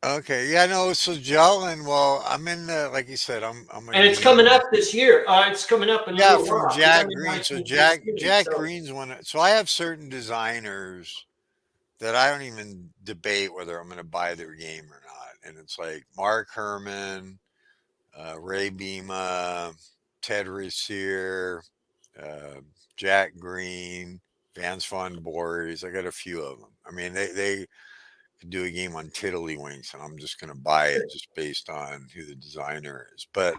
Speaker 2: okay, yeah, no. So Jolin, well, I'm in the like you said, I'm a
Speaker 1: And it's coming
Speaker 2: game.
Speaker 1: up this year. It's coming up in
Speaker 2: Yeah,
Speaker 1: Little
Speaker 2: from
Speaker 1: Rock. It's
Speaker 2: Jack
Speaker 1: only
Speaker 2: Green. So
Speaker 1: 1933.
Speaker 2: Jack
Speaker 1: So
Speaker 2: Green's one. So I have certain designers that I don't even debate whether I'm going to buy their game or not. And it's like Mark Herman, Ray Bima, Ted Rasier, uh, Jack Green, Vance Von Boris. I got a few of them. I mean, they could do a game on Tiddlywinks, and I'm just going to buy it just based on who the designer is. But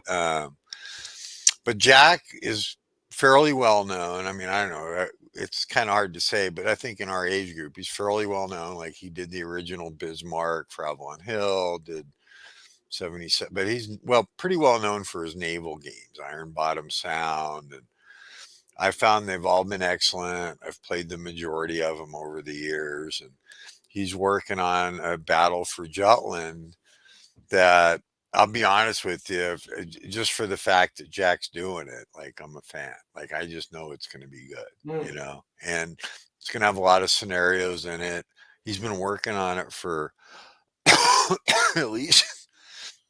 Speaker 2: Jack is fairly well known. I mean, I don't know. It's kind of hard to say, but I think in our age group, he's fairly well known. Like he did the original Bismarck for Avalon Hill, did 77, but he's pretty well known for his naval games, Iron Bottom Sound, and I found they've all been excellent. I've played the majority of them over the years, and he's working on a battle for Jutland that I'll be honest with you, just for the fact that Jack's doing it, like I'm a fan. Like I just know it's going to be good, and it's going to have a lot of scenarios in it. He's been working on it for at least,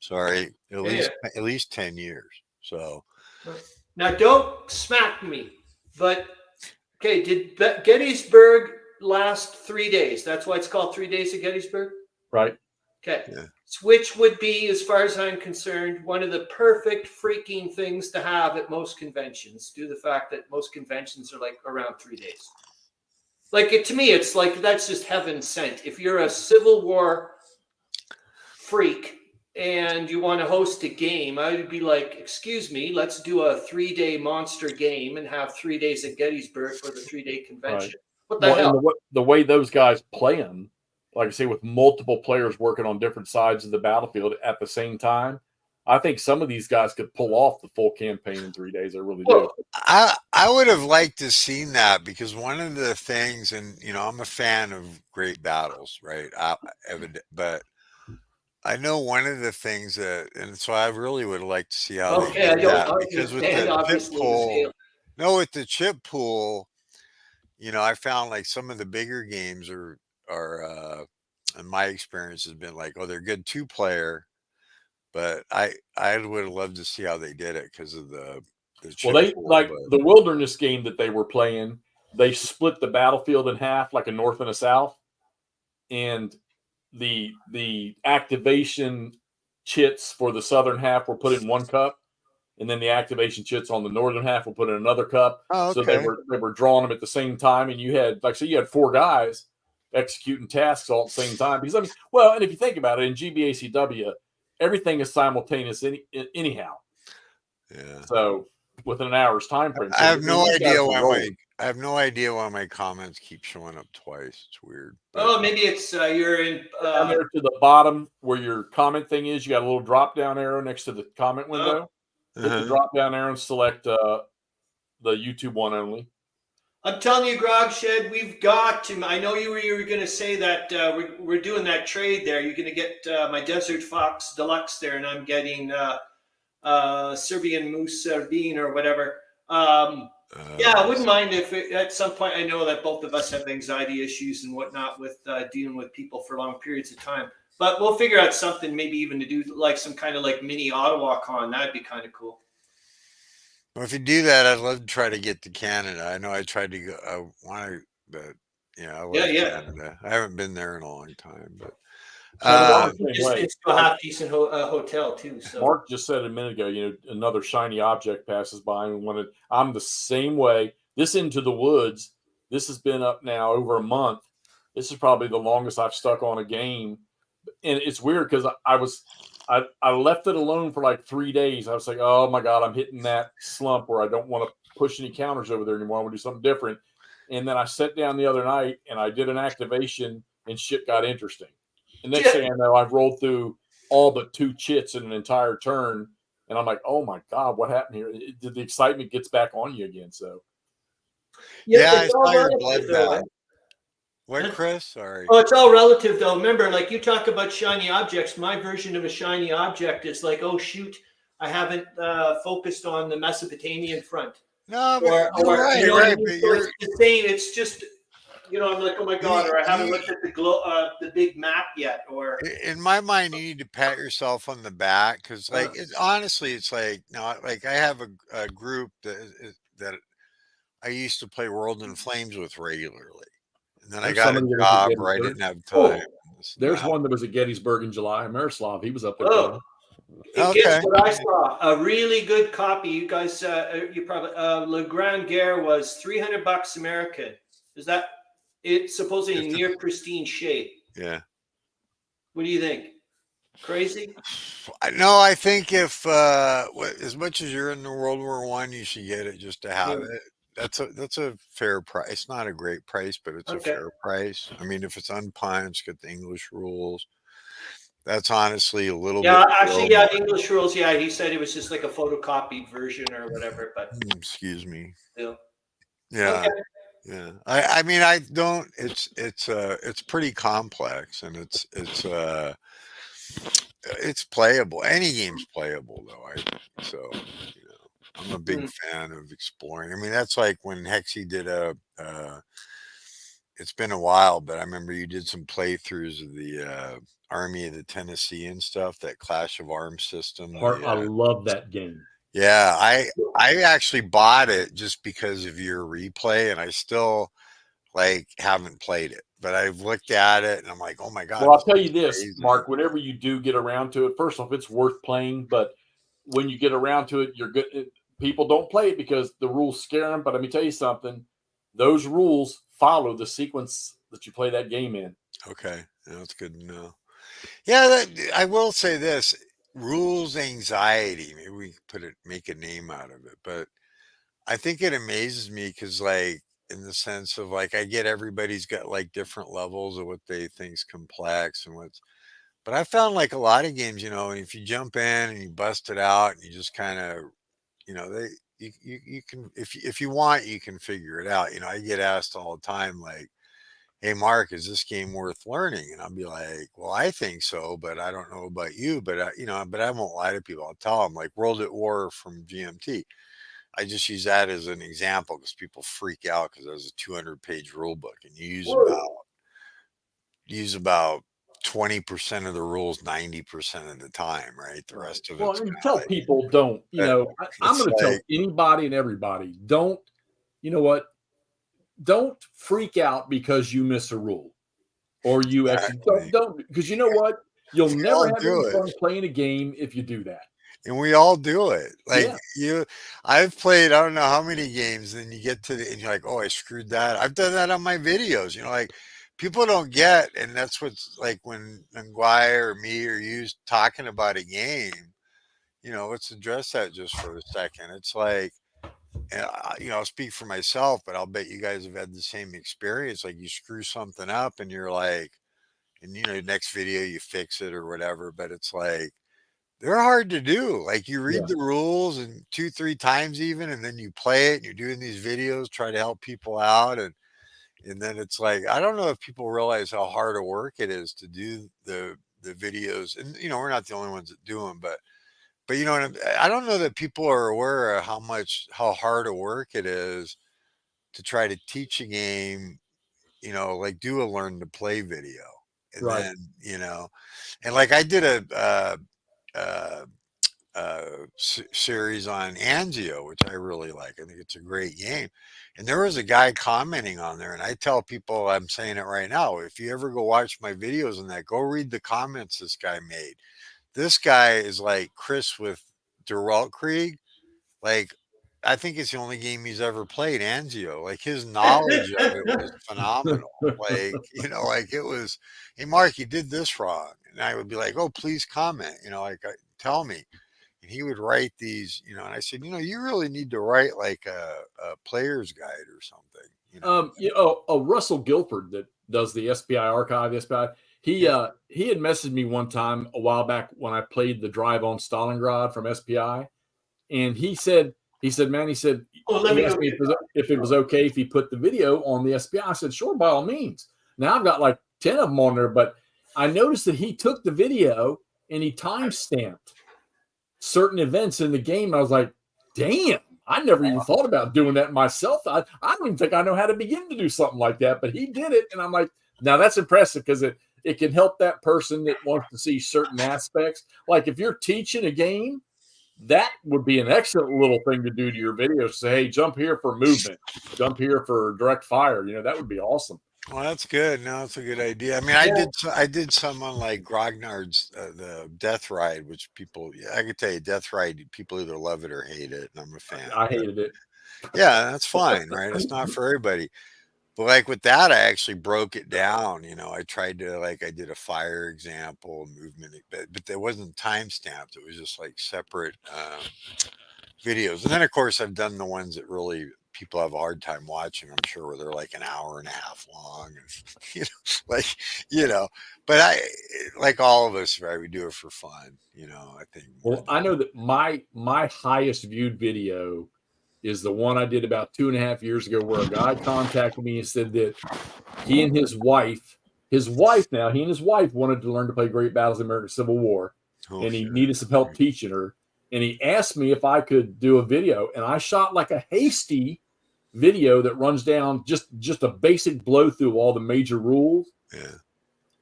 Speaker 2: sorry,
Speaker 1: yeah.
Speaker 2: at least 10 years. So
Speaker 1: Now don't smack me, but okay, did Gettysburg last 3 days? That's why it's called 3 days of Gettysburg?
Speaker 3: Right.
Speaker 1: Okay.
Speaker 2: yeah.
Speaker 1: Which would be, as far as I'm concerned, one of the perfect freaking things to have at most conventions, due to the fact that most conventions are like around 3 days. Like to me, it's like that's just heaven sent. If you're a Civil War freak and you want to host a game, I would be like, excuse me, let's do a 3-day monster game and have 3 days at Gettysburg for the 3-day convention.
Speaker 3: Right.
Speaker 1: What the
Speaker 3: Well,
Speaker 1: hell?
Speaker 3: and the way those guys play them, like I say, with multiple players working on different sides of the battlefield at the same time, I think some of these guys could pull off the full campaign in 3 days. I really do.
Speaker 2: Well, I would have liked to seen that because one of the things, and I'm a fan of great battles, right? But I know one of the things and so I really would like to see how they
Speaker 1: Okay, I
Speaker 2: did
Speaker 1: don't
Speaker 2: that because with
Speaker 1: understand,
Speaker 2: the chip
Speaker 1: obviously, the
Speaker 2: pool,
Speaker 1: scale.
Speaker 2: no, with the chip pool, I found like some of the bigger games in my experience has been like, oh, they're good 2-player, but I would have loved to see how they did it because of the
Speaker 3: Well,
Speaker 2: chip
Speaker 3: they
Speaker 2: pool,
Speaker 3: like
Speaker 2: but.
Speaker 3: the wilderness game that they were playing. They split the battlefield in half, like a north and a south, and the activation chits for the southern half were put in one cup, and then the activation chits on the northern half were put in another cup.
Speaker 2: Oh,
Speaker 3: So
Speaker 2: okay.
Speaker 3: they were drawing them at the same time, and you had you had 4 guys executing tasks all at the same time. Because and if you think about it, in GBACW, everything is simultaneous anyhow.
Speaker 2: Yeah.
Speaker 3: So within an hour's time frame.
Speaker 2: I
Speaker 3: So
Speaker 2: have no
Speaker 3: these guys
Speaker 2: idea
Speaker 3: were
Speaker 2: why
Speaker 3: rolling.
Speaker 2: my comments keep showing up twice. It's weird. But
Speaker 1: Oh, maybe it's you're in.
Speaker 3: Down there to the bottom where your comment thing is, you got a little drop down arrow next to the comment window. Hit the drop down arrow and select the YouTube one only.
Speaker 1: I'm telling you, Grog Shed, we've got to. I know you were going to say that we're doing that trade there. You're going to get my Desert Fox Deluxe there, and I'm getting Serbian Moose Bean or whatever. Yeah, I wouldn't mind if at some point, I know that both of us have anxiety issues and whatnot with dealing with people for long periods of time. But we'll figure out something, maybe even to do like some kind of like mini Ottawa con. That'd be kind of cool.
Speaker 2: Well, if you do that, I'd love to try to get to Canada. I know I tried to go. I want to, but I love Canada. I haven't been there in a long time, but
Speaker 1: It's a half decent hotel too. So
Speaker 3: Mark just said a minute ago, another shiny object passes by and I'm the same way. This Into the Woods, this has been up now over a month. This is probably the longest I've stuck on a game And it's weird because I left it alone for like 3 days. I was like, oh my god, I'm hitting that slump where I don't want to push any counters over there anymore. I want to do something different. And then I sat down the other night and I did an activation and shit got interesting. And next thing I know, I've rolled through all but 2 chits in an entire turn. And I'm like, oh my God, what happened here? The excitement gets back on you again. So
Speaker 2: Yeah, I
Speaker 1: it's all
Speaker 2: saw your
Speaker 1: relative, though.
Speaker 2: bloodbath.
Speaker 1: Eh?
Speaker 2: What, Chris? Sorry.
Speaker 1: Oh, it's all relative, though. Remember, like you talk about shiny objects. My version of a shiny object is like, oh shoot, I haven't focused on the Mesopotamian front,
Speaker 2: No, but
Speaker 1: or
Speaker 2: you're right,
Speaker 1: you know what I
Speaker 2: right.
Speaker 1: mean.
Speaker 2: But
Speaker 1: So
Speaker 2: you're
Speaker 1: it's the same. It's just, I'm like, oh my god, or I haven't
Speaker 2: you,
Speaker 1: looked at the big map yet, or
Speaker 2: in my mind, you need to pat yourself on the back because,
Speaker 1: uh,
Speaker 2: like, honestly, it's like no, like I have a group that I used to play World in Flames with regularly, and then I
Speaker 3: there's
Speaker 2: got a
Speaker 3: somebody that was at
Speaker 2: job where I
Speaker 3: Gettysburg.
Speaker 2: didn't have time.
Speaker 1: oh,
Speaker 2: This and
Speaker 3: There's
Speaker 2: that.
Speaker 3: one that was at Gettysburg in July. Miroslav, he was up there
Speaker 1: oh.
Speaker 3: too.
Speaker 1: And guess
Speaker 2: Okay.
Speaker 1: what I saw? A really good copy. You guys, you probably Le Grand Guerre was $300 American. Is that it's supposedly in near pristine shape?
Speaker 2: Yeah.
Speaker 1: What do you think? Crazy?
Speaker 2: No, I think if as much as you're in the World War I, you should get it just to have
Speaker 1: Yeah.
Speaker 2: it. That's a fair price. It's not a great price, but it's a
Speaker 1: Okay.
Speaker 2: fair price. I mean, if it's unpunched, get the English rules. That's honestly a little
Speaker 1: Yeah,
Speaker 2: bit
Speaker 1: actually,
Speaker 2: below
Speaker 1: the English rules. Yeah, he said it was just like a photocopied version or whatever. But
Speaker 2: excuse me.
Speaker 1: still,
Speaker 2: Yeah.
Speaker 1: okay.
Speaker 2: Yeah. I mean I don't it's pretty complex and it's playable. Any game's playable though. I'm a big
Speaker 1: Mm.
Speaker 2: fan of exploring. I mean, that's like when Hexy did it's been a while, but I remember you did some playthroughs of the Army of the Tennessee and stuff, that Clash of Arms system.
Speaker 3: I love that game.
Speaker 2: Yeah, I actually bought it just because of your replay, and I still like haven't played it. But I've looked at it and I'm like, oh my god,
Speaker 3: Well, I'll
Speaker 2: this
Speaker 3: tell
Speaker 2: is
Speaker 3: you this,
Speaker 2: amazing.
Speaker 3: Mark, whenever you do get around to it, first off, it's worth playing. But when you get around to it, you're good. People don't play it because the rules scare them. But let me tell you something. Those rules follow the sequence that you play that game in.
Speaker 2: Okay, that's good to know. Yeah, I will say this: rules anxiety. Maybe we make a name out of it. But I think it amazes me because, like, in the sense of like, I get everybody's got like different levels of what they think's complex and what's. But I found like a lot of games, if you jump in and you bust it out and you just kind of, they. You can if you want you can figure it out. I get asked all the time like, hey Mark, is this game worth learning? And I'll be like, well, I think so, but I don't know about you. But but I won't lie to people. I'll tell them like World at War from GMT. I just use that as an example because people freak out because there's a 200-page rule book and you use about 20% of the rules 90% of the time, right? The rest of
Speaker 3: Well,
Speaker 2: it's
Speaker 3: and
Speaker 2: kind of
Speaker 3: tell
Speaker 2: like
Speaker 3: people don't, I'm
Speaker 2: it's
Speaker 3: going to tell
Speaker 2: like
Speaker 3: anybody and everybody, don't, you know what? Don't freak out because you miss a rule or you actually
Speaker 2: exactly.
Speaker 3: don't, because you know what? You'll
Speaker 2: We
Speaker 3: never
Speaker 2: all
Speaker 3: have any
Speaker 2: do it.
Speaker 3: fun playing a game if you do that.
Speaker 2: And we all do it. Like
Speaker 3: Yeah.
Speaker 2: I've played, I don't know how many games, and you get to and you're like, oh, I screwed that. I've done that on my videos, like people don't get, and that's what's like when Nangwaya or me or you talking about a game, let's address that just for a second. It's like, I'll speak for myself, but I'll bet you guys have had the same experience. Like you screw something up and you're like, and next video you fix it or whatever, but it's like, they're hard to do. Like you read
Speaker 3: Yeah.
Speaker 2: the rules and 2, 3 times even, and then you play it and you're doing these videos, try to help people out. And then it's like, I don't know if people realize how hard a work it is to do the videos. And, we're not the only ones that do them, but I don't know that people are aware of how hard a work it is to try to teach a game, like do a learn to play video. And
Speaker 3: Right.
Speaker 2: then, and like I did a series on Anzio, which I really like. I think it's a great game. And there was a guy commenting on there, and I tell people, I'm saying it right now, if you ever go watch my videos on that, go read the comments this guy made. This guy is like Chris with Der Weltkrieg. Like I think it's the only game he's ever played, Anzio. Like his knowledge of it was phenomenal. Like, like it was, hey Mark, you did this wrong. And I would be like, oh, please comment, tell me. And he would write these, and I said, you really need to write like a player's guide or something.
Speaker 3: Russell Guilford that does the SPI archive, SPI. He had messaged me one time a while back when I played the Drive on Stalingrad from SPI, and he said, man, he said,
Speaker 1: let
Speaker 3: he
Speaker 1: me
Speaker 3: asked
Speaker 1: go
Speaker 3: me if it was okay if he put the video on the SPI. I said, sure, by all means. Now I've got like 10 of them on there, but I noticed that he took the video and he time stamped certain events in the game. I was like, damn, I never even thought about doing that myself. I don't even think I know how to begin to do something like that, but he did it. And I'm like, now that's impressive because it can help that person that wants to see certain aspects. Like if you're teaching a game, that would be an excellent little thing to do to your video. Say, hey, jump here for movement, jump here for direct fire. That would be awesome.
Speaker 2: Well, that's good. No, that's a good idea. I mean, I did some on like Grognard's the Death Ride, which people, I could tell you, Death Ride, people either love it or hate it, and I'm a fan.
Speaker 3: I hated it.
Speaker 2: Yeah, that's fine, right? It's not for everybody. But like with that, I actually broke it down. I tried to I did a fire example, movement, but there wasn't time stamped. It was just like separate videos. And then of course I've done the ones that really people have a hard time watching, I'm sure, where they're like an hour and a half long, and but I, like all of us, right, we do it for fun, I think.
Speaker 3: Well, I know that my highest viewed video is the one I did about 2.5 years ago, where a guy contacted me and said that he and his wife wanted to learn to play Great Battles of the American Civil War, and he needed some help teaching her. And he asked me if I could do a video, and I shot like a hasty video that runs down just a basic blow through all the major rules.
Speaker 2: Yeah.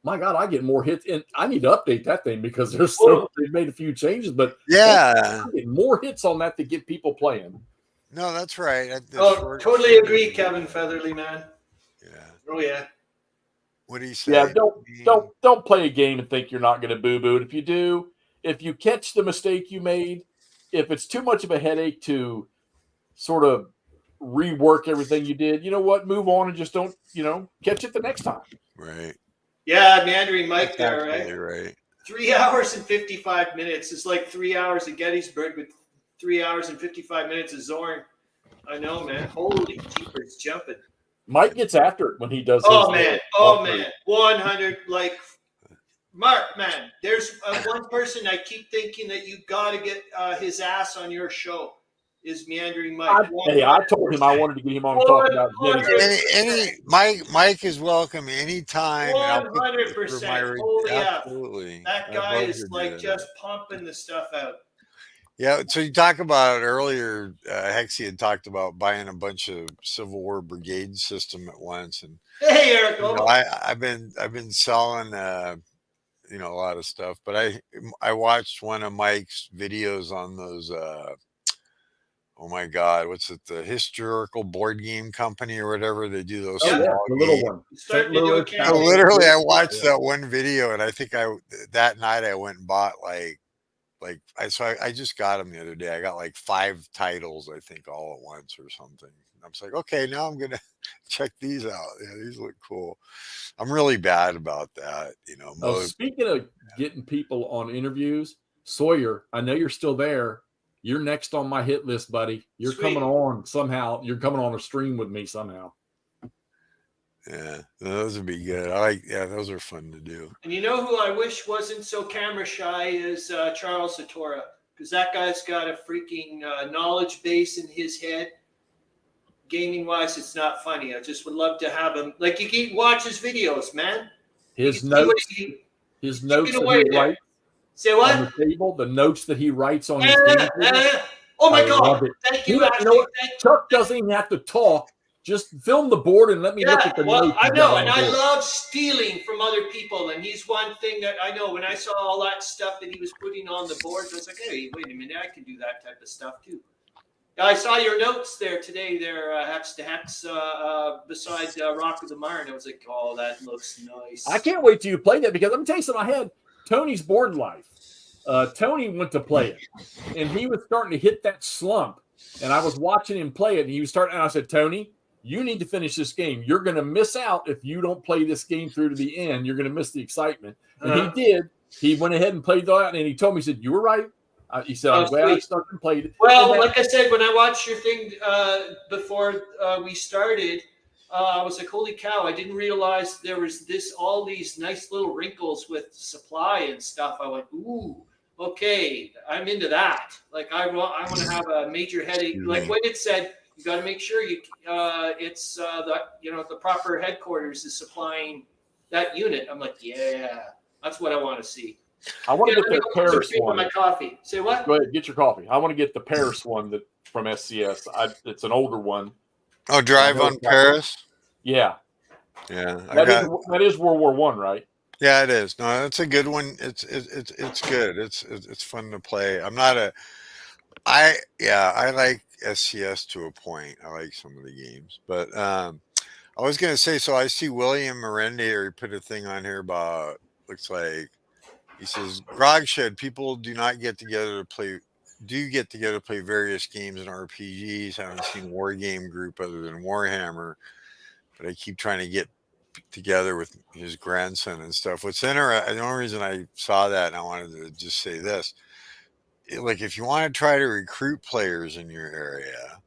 Speaker 3: My God, I get more hits, and I need to update that thing because they've made a few changes, but
Speaker 2: yeah,
Speaker 3: I get more hits on that to get people playing.
Speaker 2: No, that's right.
Speaker 1: Totally agree, Kevin Featherly, man.
Speaker 2: Yeah.
Speaker 1: Oh yeah.
Speaker 2: What do you say?
Speaker 3: Yeah, don't play a game and think you're not going to boo-boo it. If you do, if you catch the mistake you made, if it's too much of a headache to sort of rework everything you did, you know what? Move on and just don't, catch it the next time.
Speaker 2: Right.
Speaker 1: Yeah, meandering Mike
Speaker 2: That's
Speaker 1: there, right?
Speaker 2: Right.
Speaker 1: 3 hours and 55 minutes. It's like 3 hours at Gettysburg with 3 hours and 55 minutes of Zorn. I know, man. Holy jeepers, jumping.
Speaker 3: Mike gets after it when he does.
Speaker 1: Oh man, 100. Like Mark, man. There's one person I keep thinking that you got to get his ass on your show. Is meandering Mike.
Speaker 3: I told him I wanted to get him on to talk about
Speaker 2: Mike is welcome anytime.
Speaker 1: 100%. Holy
Speaker 2: absolutely.
Speaker 1: That guy is like just pumping the stuff out.
Speaker 2: Yeah, so you talk about earlier, Hexy had talked about buying a bunch of Civil War brigade system at once, and
Speaker 1: hey, Eric,
Speaker 2: I've been selling a lot of stuff, but I watched one of Mike's videos on those. Oh my God, what's it? The Historical Board Game Company or whatever, they do those.
Speaker 3: The little one.
Speaker 2: So literally, I watched that one video, and I think that night I went and bought I just got them the other day. I got like 5 titles, I think, all at once or something. I was like, okay, now I'm gonna check these out. Yeah, these look cool. I'm really bad about that,
Speaker 3: Speaking of getting people on interviews, Sawyer, I know you're still there. You're next on my hit list, buddy. You're coming on somehow. You're coming on a stream with me somehow.
Speaker 2: Yeah, those would be good. Those are fun to do.
Speaker 1: And you know who I wish wasn't so camera shy is Charles Satora, because that guy's got a freaking knowledge base in his head. Gaming wise, it's not funny. I just would love to have him. Like, you can watch his videos, man.
Speaker 3: His notes that he writes.
Speaker 1: Say what?
Speaker 3: On the table, the notes that he writes on his game table.
Speaker 1: Oh my God! Thank you.
Speaker 3: Chuck doesn't even have to talk. Just film the board and let me look at the notes.
Speaker 1: I know, and I love stealing from other people. And he's one thing that I know. When I saw all that stuff that he was putting on the board, I was like, hey, wait a minute, I can do that type of stuff too. I saw your notes there today, there, Hex to Hex, beside Rock of the Marne. I was like, oh, that looks nice.
Speaker 3: I can't wait till you play that, because let me tell you something. I had Tony's Board Life, Tony went to play it, and he was starting to hit that slump. And I was watching him play it, and he was starting. And I said, Tony, you need to finish this game. You're going to miss out if you don't play this game through to the end. You're going to miss the excitement. And he did. He went ahead and played that, and he told me, he said, you were right. He said, I'm glad I stuck and played it.
Speaker 1: Well, like I said, when I watched your thing before we started, I was like, holy cow, I didn't realize there was all these nice little wrinkles with supply and stuff. I went, ooh, okay, I'm into that. Like, I want to have a major headache. Like when it said, you got to make sure it's the proper headquarters is supplying that unit. I'm like, yeah, that's what I want to see.
Speaker 3: I want to get the Paris one.
Speaker 1: My coffee. Say what?
Speaker 3: Go ahead, get your coffee. I want to get the Paris one that from SCS. It's an older one.
Speaker 2: Oh, Drive on Paris.
Speaker 3: Yeah,
Speaker 2: yeah.
Speaker 3: That is World War I, right?
Speaker 2: Yeah, it is. No, it's a good one. It's good. It's fun to play. I like SCS to a point. I like some of the games, but I was gonna say. So I see William Merendi, or he put a thing on here about. Looks like. He says, Grog Shed, people do get together to play various games and RPGs. Haven't seen War Game Group other than Warhammer, but I keep trying to get together with his grandson and stuff. What's interesting, the only reason I saw that, and I wanted to just say this, like if you want to try to recruit players in your area,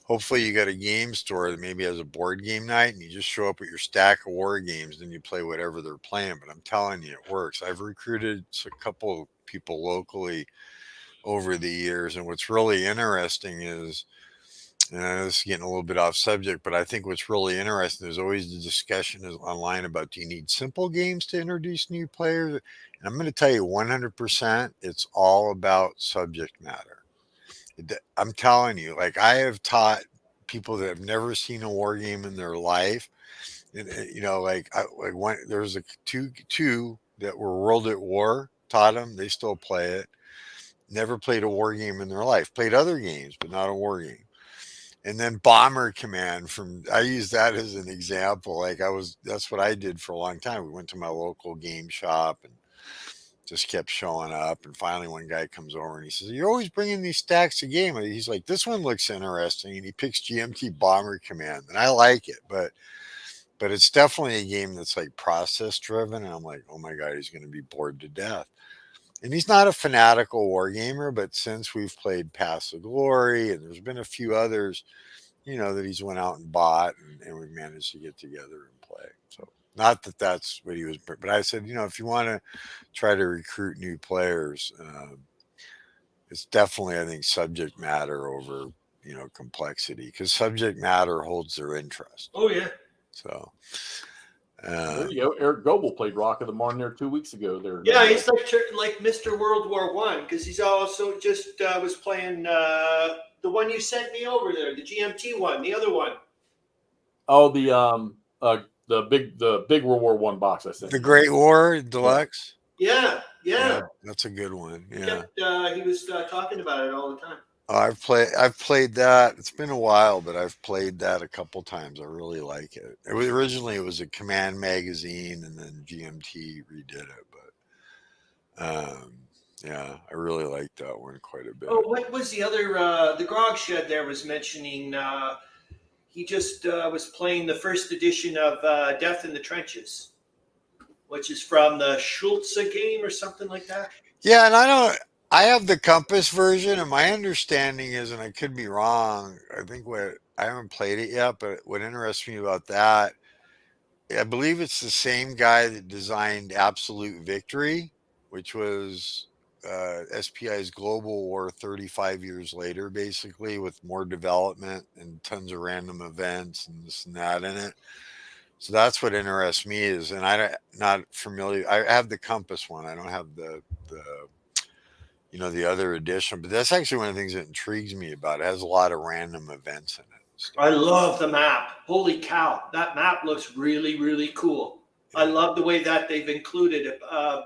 Speaker 2: hopefully you got a game store that maybe has a board game night and you just show up with your stack of war games and you play whatever they're playing. But I'm telling you, it works. I've recruited a couple of people locally over the years. And what's really interesting is, and this is getting a little bit off subject, but I think what's really interesting, there's always the discussion online about, do you need simple games to introduce new players? And I'm going to tell you 100%, it's all about subject matter. I'm telling you, like I have taught people that have never seen a war game in their life, and there's two that were World at War, taught them, they still play it. Never played a war game in their life. Played other games, but not a war game. And then Bomber Command I use that as an example. That's what I did for a long time. We went to my local game shop and just kept showing up, and finally one guy comes over and he says, you're always bringing these stacks of game. And he's like, this one looks interesting, and he picks GMT Bomber Command, and I like it, but it's definitely a game that's like process driven, and I'm like, oh my god, he's going to be bored to death. And he's not a fanatical war gamer, but since we've played Paths of Glory, and there's been a few others, that he's went out and bought, and we managed to get together and play. So not that that's what he was, but I said, if you want to try to recruit new players, it's definitely, I think, subject matter over, complexity, because subject matter holds their interest.
Speaker 1: Oh, yeah.
Speaker 2: So.
Speaker 3: There you go. Eric Goebel played Rock of the Marne there 2 weeks ago. There.
Speaker 1: Yeah, he's like Mr. World War I, because he's also just was playing the one you sent me over there, the GMT one, the other one.
Speaker 3: Oh, the big World War I box I sent.
Speaker 2: The Great War Deluxe.
Speaker 1: Yeah,
Speaker 2: that's a good one.
Speaker 1: Yeah, he was talking about it all the time.
Speaker 2: I've played that. It's been a while, but I've played that a couple times. I really like it. Originally it was a Command magazine, and then GMT redid it. But yeah, I really liked that one quite a bit.
Speaker 1: Oh, what was the other? The Grog Shed there was mentioning. He just was playing the first edition of Death in the Trenches, which is from the Schulze game or something like that.
Speaker 2: Yeah, and I have the Compass version, and my understanding is, and I could be wrong, I haven't played it yet, but what interests me about that, I believe it's the same guy that designed Absolute Victory, which was SPI's Global War 35 years later, basically, with more development and tons of random events and this and that in it. So that's what interests me is, and I'm not familiar. I have the Compass one. I don't have the other edition, but that's actually one of the things that intrigues me about it. It has a lot of random events in it.
Speaker 1: I love the map. Holy cow. That map looks really, really cool. I love the way that they've included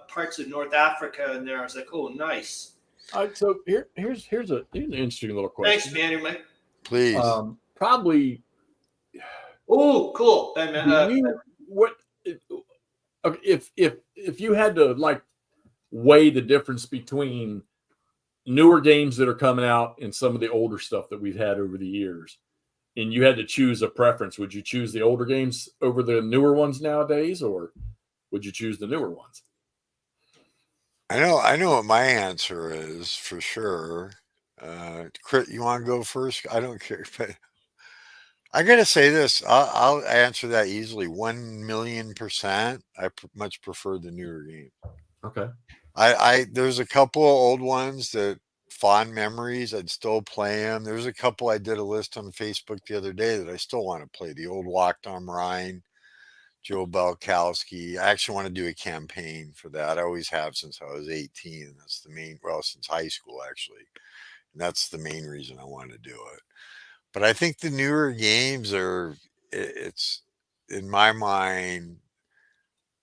Speaker 1: parts of North Africa in there. I was like, oh, nice.
Speaker 3: All right, so here's an interesting little question.
Speaker 1: Thanks, man.
Speaker 2: Please.
Speaker 3: Probably.
Speaker 1: Oh, cool.
Speaker 3: If you had to weigh the difference between newer games that are coming out and some of the older stuff that we've had over the years, and you had to choose a preference, would you choose the older games over the newer ones nowadays, or would you choose the newer ones?
Speaker 2: I know what my answer is for sure. Chris, you want to go first? I don't care, but I gotta say this. I'll answer that easily. 1,000,000%. Much prefer the newer game.
Speaker 3: Okay.
Speaker 2: I there's a couple of old ones that fond memories. I'd still play them. There's a couple I did a list on Facebook the other day that I still want to play. The old Walked on Rhine, Joe Belkowski. I actually want to do a campaign for that. I always have since I was 18. And that's the main, well, since high school actually. And that's the main reason I want to do it. But I think the newer games are, it's in my mind,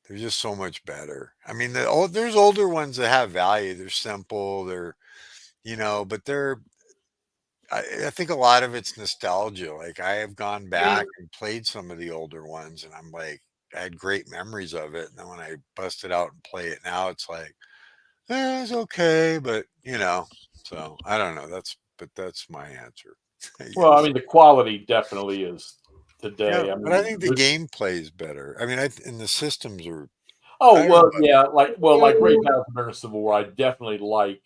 Speaker 2: they're just so much better. I mean, there's older ones that have value. They're simple. But I think a lot of it's nostalgia. Like I have gone
Speaker 1: Yeah.
Speaker 2: back and played some of the older ones, and I'm like, I had great memories of it. And then when I bust it out and play it now, it's like, it's okay, but so I don't know. That's my answer. I
Speaker 3: Well, I
Speaker 2: guess.
Speaker 3: mean, the quality definitely is
Speaker 2: Yeah,
Speaker 3: today. I
Speaker 2: but I
Speaker 3: mean,
Speaker 2: think the gameplay is better. I mean, and the systems are.
Speaker 3: oh
Speaker 2: I don't
Speaker 3: well,
Speaker 2: know.
Speaker 3: yeah, like Great Battle of American Civil War. I definitely like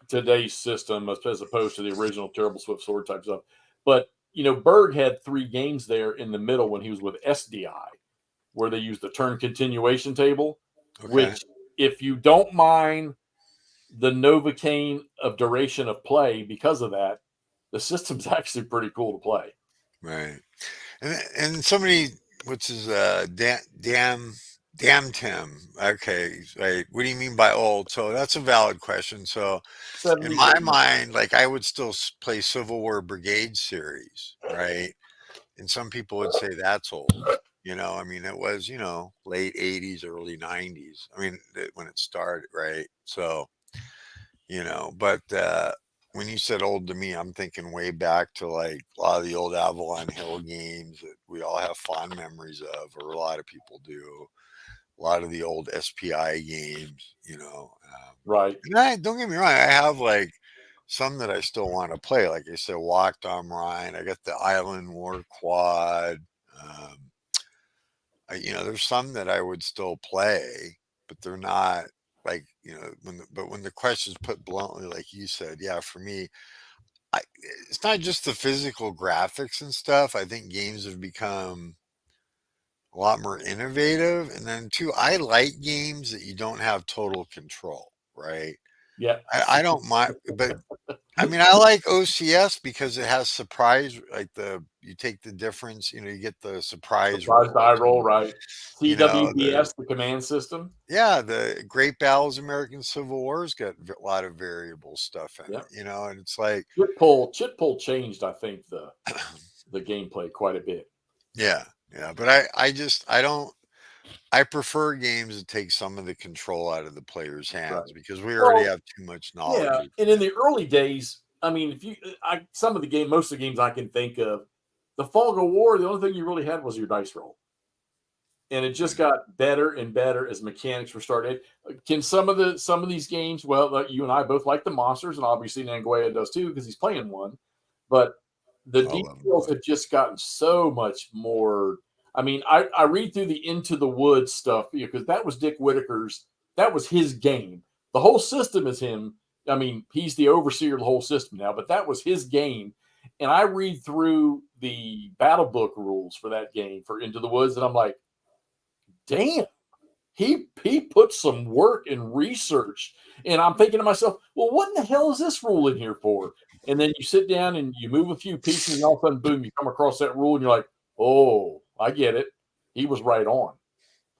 Speaker 3: today's system as opposed to the original Terrible Swift Sword type stuff. But Berg had 3 games there in the middle when he was with SDI, where they used the turn continuation table.
Speaker 2: Okay,
Speaker 3: Which, if you don't mind the Novocaine of duration of play because of that, the system's actually pretty cool to play.
Speaker 2: right. And somebody, what's his damn Tim. Okay, right. What do you mean by old? So that's a valid question. So in
Speaker 3: 70s,
Speaker 2: my
Speaker 3: 80s.
Speaker 2: mind, like I would still play Civil War Brigade series, right? And some people would say that's old. I mean, it was late '80s, early '90s. I mean, when it started, right? So but when you said old to me, I'm thinking way back to like a lot of the old Avalon Hill games that we all have fond memories of, or a lot of people do. A lot of the old SPI games.
Speaker 3: Right.
Speaker 2: And don't get me wrong, I have like some that I still want to play. Like I said, Walked on Rhine. I got the Island War Quad. Um, there's some that I would still play, but they're not like when the question's put bluntly, like you said, yeah, for me, I it's not just the physical graphics and stuff. I think games have become a lot more innovative, and then too, I like games that you don't have total control, right?
Speaker 3: Yeah.
Speaker 2: I don't mind, but I mean, I like OCS because it has surprise, like you take the difference, you get the surprise
Speaker 3: Surprise die
Speaker 2: rolls,
Speaker 3: roll, right?
Speaker 2: the
Speaker 3: CWBS, the command system.
Speaker 2: yeah, the Great Battles, American Civil War's got a lot of variable stuff in
Speaker 3: Yeah.
Speaker 2: it, and it's like,
Speaker 3: Chit pull changed, I think, the gameplay quite a bit.
Speaker 2: yeah, yeah. But I don't, I prefer games that take some of the control out of the player's
Speaker 3: Right.
Speaker 2: hands because we already
Speaker 3: Well,
Speaker 2: have too much knowledge.
Speaker 3: yeah. And in the early days, I mean, if you, some of the most of the games I can think of, the Fog of War, the only thing you really had was your dice roll. And it just got better and better as mechanics were started. Can some of these games? Well, you and I both like the monsters, and obviously Nangwaya does too because he's playing one. But the
Speaker 2: I love
Speaker 3: details have just gotten so much more. I mean, I read through the Into the Woods stuff because that was Dick Whitaker's. That was his game. The whole system is him. I mean, he's the overseer of the whole system now, but that was his game. And I read through the battle book rules for that game for Into the Woods, and I'm like, damn, he put some work and research. And I'm thinking to myself, well, what in the hell is this rule in here for? And then you sit down and you move a few pieces, and all of a sudden, boom, you come across that rule, and you're like, oh, I get it. He was right on.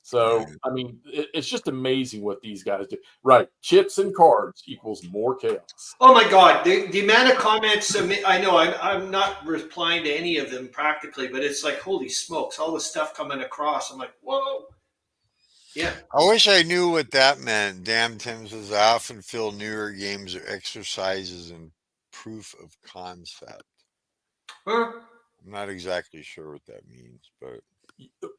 Speaker 3: So,
Speaker 2: Right.
Speaker 3: I mean, it's just amazing what these guys do. Right. Chips and cards equals more chaos.
Speaker 1: Oh my God, the amount of comments. I know I'm not replying to any of them practically, but it's like, holy smokes, all the stuff coming across. I'm like, whoa. Yeah.
Speaker 2: I wish I knew what that meant. Damn, Tim says I often feel newer games are exercises in proof of concept.
Speaker 1: Huh?
Speaker 2: I'm not exactly sure what that means, but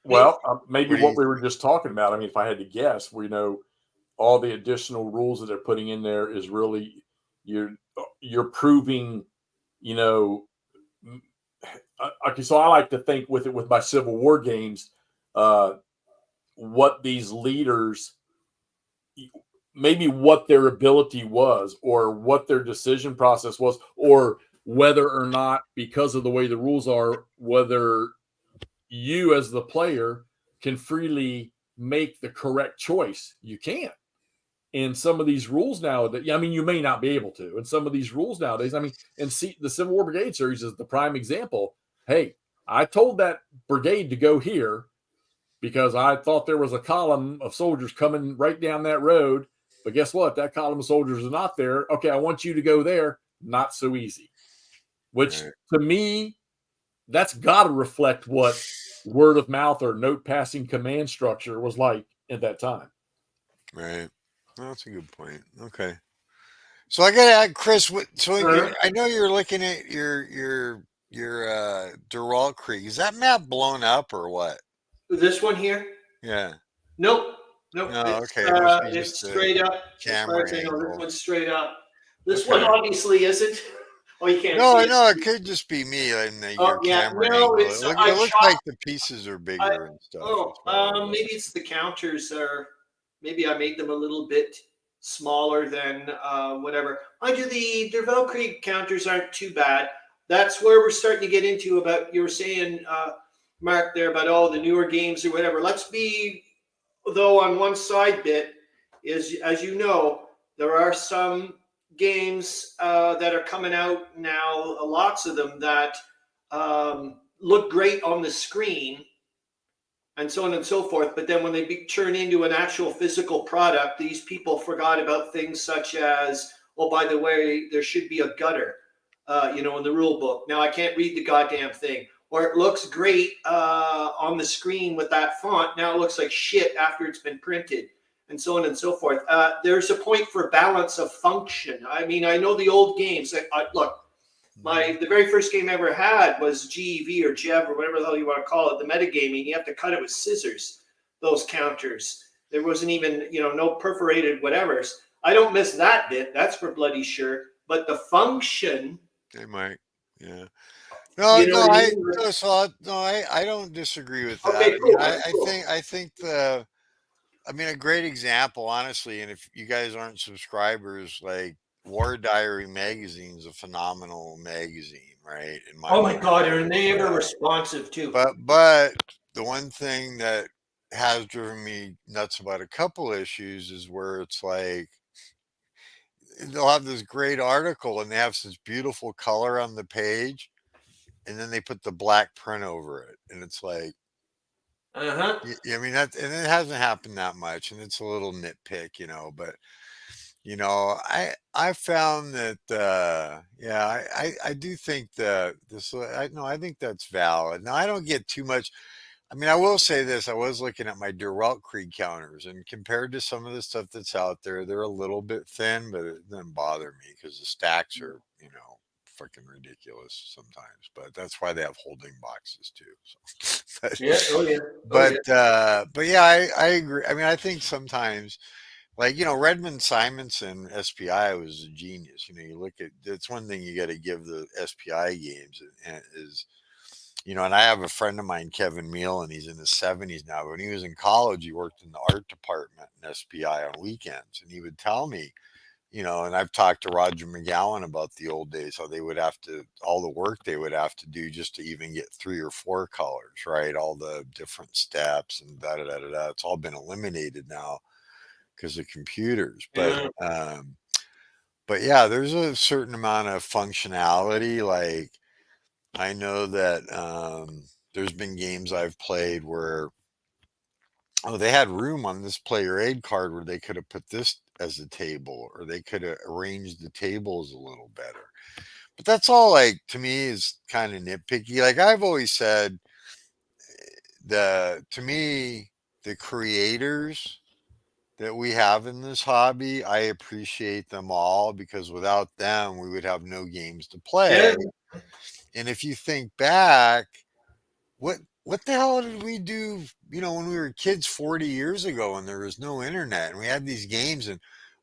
Speaker 3: Well, maybe
Speaker 2: what do
Speaker 3: what
Speaker 2: you
Speaker 3: we were just talking about. I mean, if I had to guess, we know all the additional rules that they're putting in there is really you're proving, you know, okay. So I like to think with my Civil War games, what these leaders, maybe what their ability was, or what their decision process was, or whether or not, because of the way the rules are, whether you as the player can freely make the correct choice. You can't. And some of these rules now that, I mean, you may not be able to. And some of these rules nowadays, I mean, and see, the Civil War Brigade series is the prime example. Hey, I told that brigade to go here because I thought there was a column of soldiers coming right down that road. But guess what? That column of soldiers is not there. Okay, I want you to go there. Not so easy. Which to me, that's got to reflect what word of mouth or note passing command structure was like at that time.
Speaker 2: Right. Well, that's a good point. Okay. So I got to add, Chris. I know you're looking at your Dural Creek. Is that map blown up or what?
Speaker 1: This one here?
Speaker 2: Yeah.
Speaker 1: Nope.
Speaker 2: No. Okay. It must be just
Speaker 1: It's straight up. As far
Speaker 2: camera
Speaker 1: as I know, this
Speaker 2: angle.
Speaker 1: one's straight up. This
Speaker 2: Okay.
Speaker 1: one obviously isn't. Oh, you can't
Speaker 2: No,
Speaker 1: see
Speaker 2: no,
Speaker 1: it.
Speaker 2: it could just be me and
Speaker 1: Oh,
Speaker 2: your
Speaker 1: yeah.
Speaker 2: camera
Speaker 1: No,
Speaker 2: angle.
Speaker 1: it's
Speaker 2: It looks like the pieces are bigger and stuff. That's what it
Speaker 1: maybe
Speaker 2: was.
Speaker 1: it's the counters are. Maybe I made them a little bit smaller than whatever. Mind you, the Derville Creek counters aren't too bad. That's where we're starting to get into about, you were saying, Mark, there about all the newer games or whatever. Let's be, though, on one side bit is, as you know, there are some games that are coming out now, lots of them that look great on the screen and so on and so forth. But then when they turn into an actual physical product, these people forgot about things such as, oh, by the way, there should be a gutter, in the rule book. Now I can't read the goddamn thing. Or it looks great on the screen with that font. Now it looks like shit after it's been printed, and so on and so forth. There's a point for balance of function. I mean, I know the old games. Look, the very first game I ever had was GEV or GEV or whatever the hell you want to call it, the metagaming. You have to cut it with scissors, those counters. There wasn't even, no perforated whatevers. I don't miss that bit. That's for bloody sure. But the function.
Speaker 2: They might. Yeah. No,
Speaker 1: You know
Speaker 2: no,
Speaker 1: what I
Speaker 2: I
Speaker 1: mean?
Speaker 2: I don't disagree with that.
Speaker 1: Okay,
Speaker 2: I mean,
Speaker 1: cool. Cool.
Speaker 2: I think a great example, honestly, and if you guys aren't subscribers, like War Diary magazine is a phenomenal magazine, right? In my
Speaker 1: Oh my
Speaker 2: opinion.
Speaker 1: God, are they ever responsive too?
Speaker 2: But the one thing that has driven me nuts about a couple issues is where it's like they'll have this great article and they have such beautiful color on the page, and then they put the black print over it, and it's like,
Speaker 1: Uh-huh.
Speaker 2: I mean, and it hasn't happened that much, and it's a little nitpick, but I found that yeah, I do think that I think that's valid. Now I don't get too much. I mean, I will say this: I was looking at my Duralt Creek counters, and compared to some of the stuff that's out there, they're a little bit thin, but it doesn't bother me because the stacks are, freaking ridiculous sometimes. But that's why they have holding boxes too. So,
Speaker 1: Yeah. Oh yeah. Oh yeah.
Speaker 2: but yeah, I agree. I mean, I think sometimes, like, Redmond Simonson SPI was a genius. You look at, it's one thing you got to give the SPI games is, and I have a friend of mine, Kevin Meal, and he's in his 70s now. But when he was in college, he worked in the art department in SPI on weekends, and he would tell me, and I've talked to Roger McGowan about the old days, how they would have to, all the work they would have to do just to even get 3 or 4 colors, right? All the different steps and da da da da da. It's all been eliminated now because of computers. But yeah, there's a certain amount of functionality. Like, I know that there's been games I've played where, they had room on this player aid card where they could have put this as a table, or they could have arranged the tables a little better. But that's all, like, to me, is kind of nitpicky. Like I've always said, to me, the creators that we have in this hobby, I appreciate them all, because without them, we would have no games to play.
Speaker 1: Yeah.
Speaker 2: And if you think back, what what the hell did we do, when we were kids 40 years ago and there was no internet and we had these games and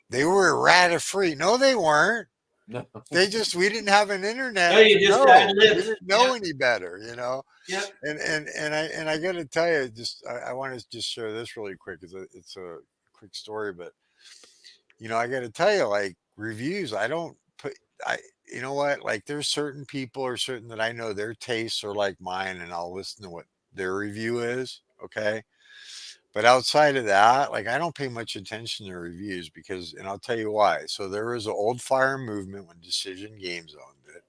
Speaker 2: they were errata free? No, they weren't.
Speaker 3: No.
Speaker 2: We didn't have an
Speaker 1: Yeah,
Speaker 2: internet
Speaker 1: you
Speaker 2: to
Speaker 1: just ad
Speaker 2: know. We
Speaker 1: libs.
Speaker 2: didn't know any better,
Speaker 1: Yeah.
Speaker 2: And I got to tell you, I want to just share this really quick. It's a quick story, but I got to tell you, like reviews, I don't put, I, you know what, like there's certain people or certain that I know their tastes are like mine and I'll listen to what their review is. Okay. But outside of that, like I don't pay much attention to reviews and I'll tell you why. So there was an old fire movement when Decision Games owned it.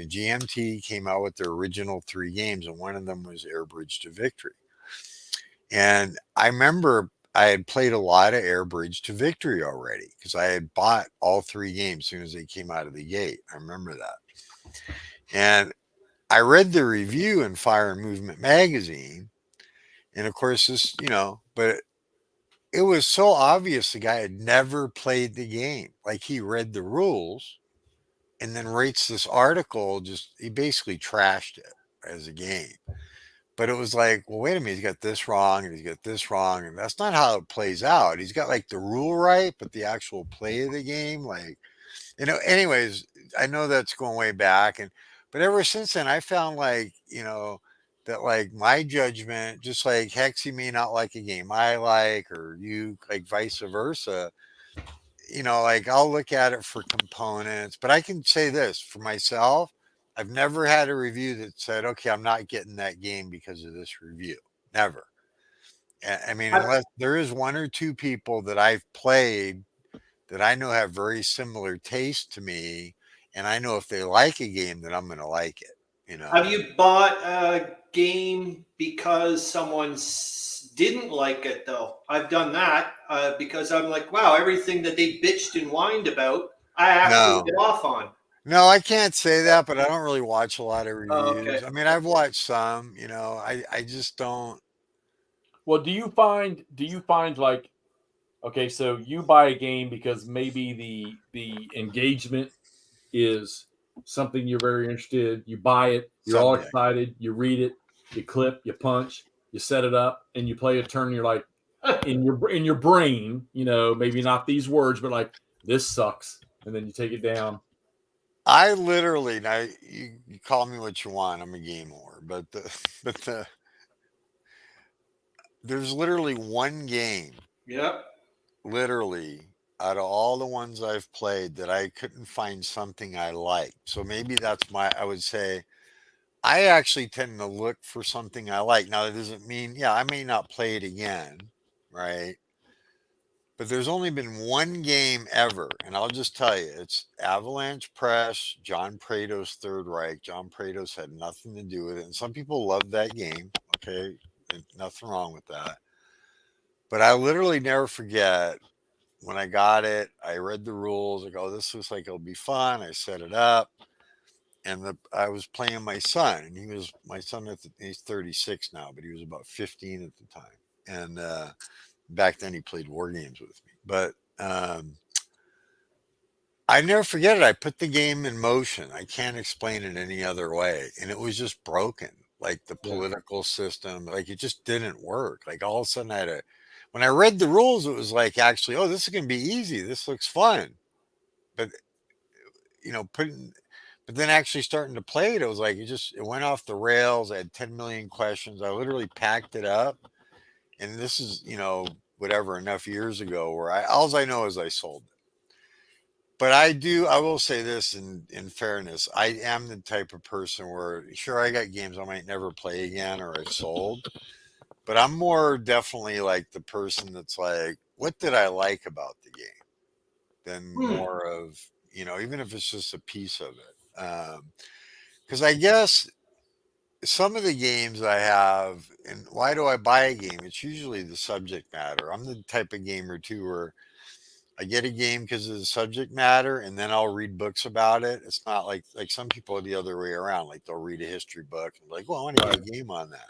Speaker 2: GMT came out with their original 3 games, and one of them was Air Bridge to Victory. And I remember I had played a lot of Air Bridge to Victory already because I had bought all 3 games as soon as they came out of the gate. I remember that. And I read the review in Fire and Movement magazine. And of course, but it was so obvious the guy had never played the game. Like he read the rules and then rates this article, he basically trashed it as a game. But it was like, well, wait a minute, he's got this wrong and he's got this wrong. And that's not how it plays out. He's got like the rule right, but the actual play of the game, like, anyways, I know that's going way back. But ever since then, I found like, that like my judgment, just like Hexy may not like a game I like, or you like vice versa, like I'll look at it for components, but I can say this for myself. I've never had a review that said, okay, I'm not getting that game because of this review. Never. I mean,
Speaker 1: I-
Speaker 2: unless there is 1 or 2 people that I've played that I know have very similar taste to me, and I know if they like a game that I'm going to like it.
Speaker 1: Have you bought a game because someone didn't like it though? I've done that because I'm like, wow, everything that they bitched and whined about, I actually
Speaker 2: No,
Speaker 1: get off on.
Speaker 2: no, I can't say that, but I don't really watch a lot of
Speaker 1: Oh, okay.
Speaker 2: reviews. I mean, I've watched some, I just don't.
Speaker 3: Well, do you find like, okay, so you buy a game because maybe the engagement is something you're very interested. You buy it, you're all
Speaker 2: Subject.
Speaker 3: excited, you read it, you clip, you punch, you set it up, and you play a turn. You're like, in your brain, maybe not these words, but like, this sucks, and then you take it down.
Speaker 2: I literally now you call me what you want. I'm a game whore, but there's literally 1 game,
Speaker 1: Yep.
Speaker 2: literally out of all the ones I've played that I couldn't find something I liked. So maybe I would say I actually tend to look for something I like. Now that doesn't mean, yeah, I may not play it again, right? But there's only been 1 game ever, and I'll just tell you, it's Avalanche Press, John Prado's Third Reich. John Prado's had nothing to do with it, and some people love that game. Okay, and nothing wrong with that. But I literally never forget when I got it. I read the rules. I go, this looks like it'll be fun. I set it up, and I was playing my son, and my son. He's 36 now, but he was about 15 at the time, and back then he played war games with me. But I never forget it. I put the game in motion. I can't explain it any other way, and it was just broken. Like the
Speaker 3: Yeah.
Speaker 2: political system, like it just didn't work. Like all of a sudden, when I read the rules, it was like actually, oh, this is going to be easy. This looks fun. But you know, putting, but then actually starting to play it, it was like it went off the rails. I had 10 million questions. I literally packed it up, and this is whatever enough years ago where all I know is I sold it. But I will say this in fairness, I am the type of person where sure I got games I might never play again or I've sold, but I'm more definitely like the person that's like, what did I like about the game? Than
Speaker 1: Hmm.
Speaker 2: more of, even if it's just a piece of it. Because I guess some of the games I have, and why do I buy a game? It's usually the subject matter. I'm the type of gamer too where I get a game because of the subject matter, and then I'll read books about it. It's not like some people are the other way around. Like they'll read a history book and be like, well, I want to
Speaker 3: Right.
Speaker 2: get a game on that.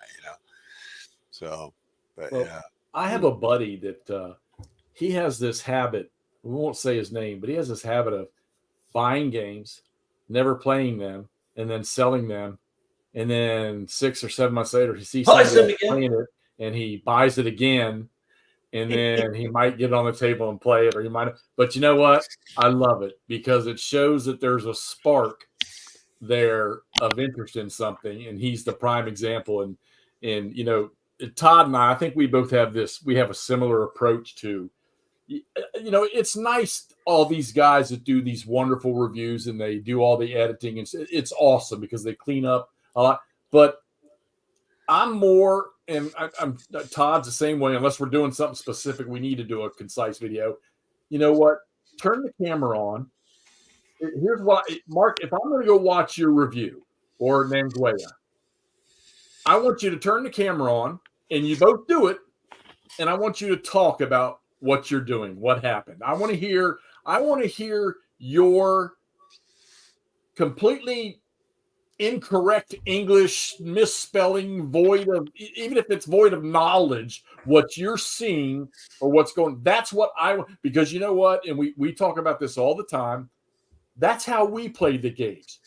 Speaker 2: So, but
Speaker 3: Well,
Speaker 2: yeah,
Speaker 3: I have a buddy that he has this habit. We won't say his name, but he has this habit of buying games, never playing them, and then selling them and then 6 or 7 months later, he sees
Speaker 1: Buys
Speaker 3: somebody
Speaker 1: them again.
Speaker 3: playing it, and he buys it again, and then he might get it on the table and play it, or he might. But you know what? I love it because it shows that there's a spark there of interest in something, and he's the prime example. And you know, Todd and I think we both have this. We have a similar approach to. You know, it's nice all these guys that do these wonderful reviews and they do all the editing, and it's awesome because they clean up a lot. But I'm more, and I'm Todd's the same way. Unless we're doing something specific, we need to do a concise video. You know what? Turn the camera on. Here's what, Mark. If I'm going to go watch your review or Nangwaya, I want you to turn the camera on, and you both do it, and I want you to talk about what you're doing, what happened. I want to hear your completely incorrect English, misspelling, void of, even if it's void of knowledge, what you're seeing or what's going. That's what I want, because you know what, and we talk about this all the time. That's how we play the games.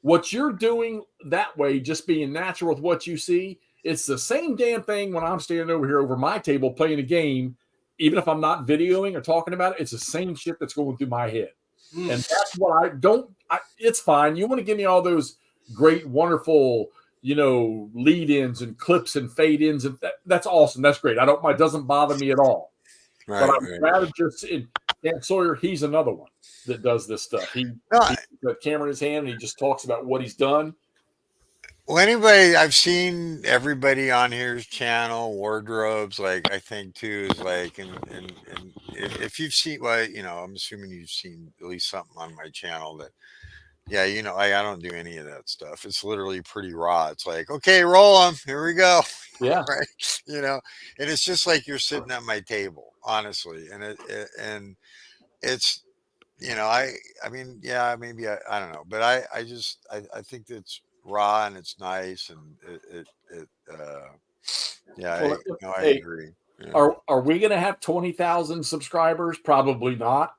Speaker 3: What you're doing that way, just being natural with what you see, it's the same damn thing when I'm standing over here over my table playing a game. Even if I'm not videoing or talking about it, it's the same shit that's going through my head. And that's what I don't. It's fine. You want to give me all those great, wonderful, you know, lead-ins and clips and fade-ins, and that's awesome. That's great. I don't. It doesn't bother me at all.
Speaker 2: Right,
Speaker 3: But I'd rather just. Dan Sawyer, he's another one that does this stuff. He's got a camera in his hand and he just talks about what he's done.
Speaker 2: Well, anybody, I've seen everybody on here's channel, wardrobes, like I think too, is like, and if you've seen, well, you know, I'm assuming you've seen at least something on my channel that, yeah, you know, I don't do any of that stuff. It's literally pretty raw. It's like, okay, roll them. Here we go.
Speaker 3: Yeah.
Speaker 2: Right. You know, and it's just like you're sitting at my table, honestly. And it's, you know, I mean, yeah, maybe I don't know, but I think it's raw and it's nice and yeah,
Speaker 3: Well,
Speaker 2: I
Speaker 3: hey,
Speaker 2: agree. Yeah.
Speaker 3: are we going to have 20,000 subscribers? Probably not.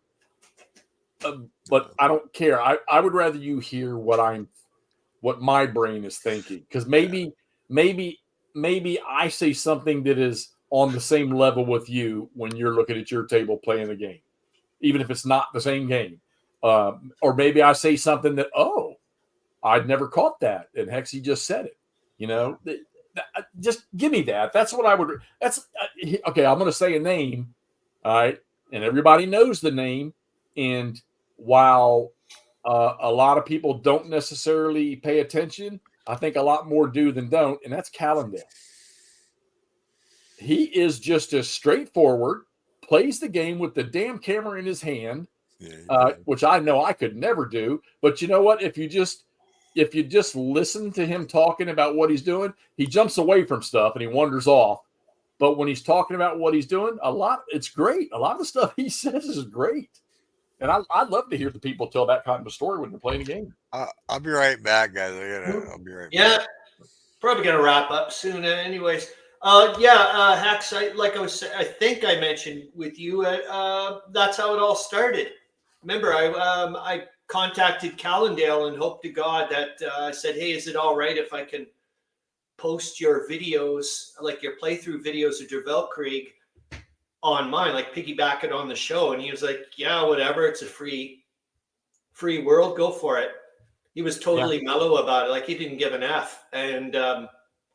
Speaker 3: But I don't care. I would rather you hear what my brain is thinking, because maybe I say something that is on the same level with you when you're looking at your table playing the game, even if it's not the same game. Or maybe I say something that, oh, I'd never caught that, and Hexy just said it. You know, just give me that. That's what I would. That's okay. I'm going to say a name, all right, and everybody knows the name. And while a lot of people don't necessarily pay attention, I think a lot more do than don't, and that's Callendale. He is just as straightforward, plays the game with the damn camera in his hand, which I know I could never do. But you know what? If you just listen to him talking about what he's doing, he jumps away from stuff and he wanders off. But when he's talking about what he's doing, it's great. A lot of the stuff he says is great. And I'd love to hear the people tell that kind of a story when they're playing a game.
Speaker 2: I'll be right back, guys. I'll be right back.
Speaker 1: Yeah, probably gonna wrap up soon. Anyways, Hex. I think I mentioned with you. That's how it all started. Remember, I contacted Callendale and hoped to God that I said, "Hey, is it all right if I can post your videos, like your playthrough videos of Dervell Krieg, on mine, like piggyback it on the show?" And he was like, "Yeah, whatever. It's a free world. Go for it." He was totally mellow about it. Like he didn't give an F. And I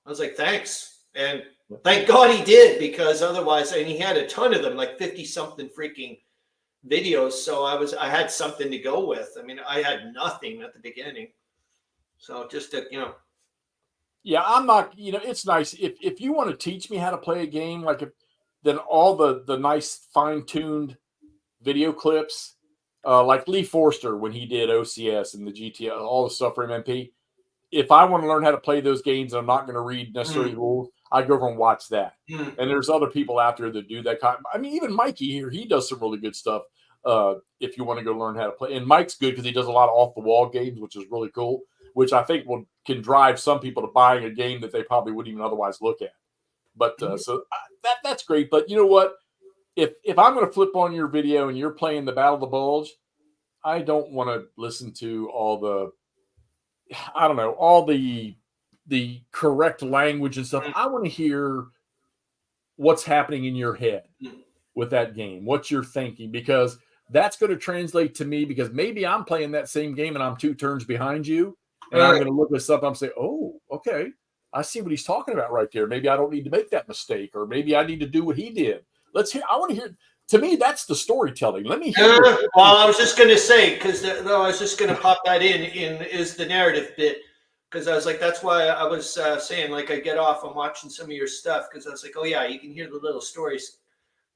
Speaker 1: was like, thanks. And thank God he did, because otherwise, and he had a ton of them, like 50 something freaking videos. So I had something to go with. I mean, I had nothing at the beginning. So just to,
Speaker 3: Yeah, I'm not, it's nice. If you want to teach me how to play a game, then all the nice fine-tuned video clips, like Lee Forster when he did OCS and the GTA, all the stuff for MMP. If I want to learn how to play those games and I'm not going to read necessarily rules, I go over and watch that. And there's other people out there that do that I mean, even Mikey here, he does some really good stuff. If you want to go learn how to play, and Mike's good because he does a lot of off the wall games, which is really cool, which I think can drive some people to buying a game that they probably wouldn't even otherwise look at. But so that's great. But you know what? If I'm going to flip on your video and you're playing the Battle of the Bulge, I don't want to listen to all the the correct language and stuff. I want to hear what's happening in your head with that game, what you're thinking, because that's going to translate to me, because maybe I'm playing that same game and I'm 2 turns behind you, and I'm going to look this up. I'm saying, oh, okay, I see what he's talking about right there. Maybe I don't need to make that mistake, or maybe I need to do what he did. Let's hear. I want to hear. To me, that's the storytelling. Let me hear.
Speaker 1: Well, I was just going to say, because I was just going to pop that in is the narrative bit, because I was like, that's why I was saying, like, I get off on watching some of your stuff, because I was like, oh yeah, you can hear the little stories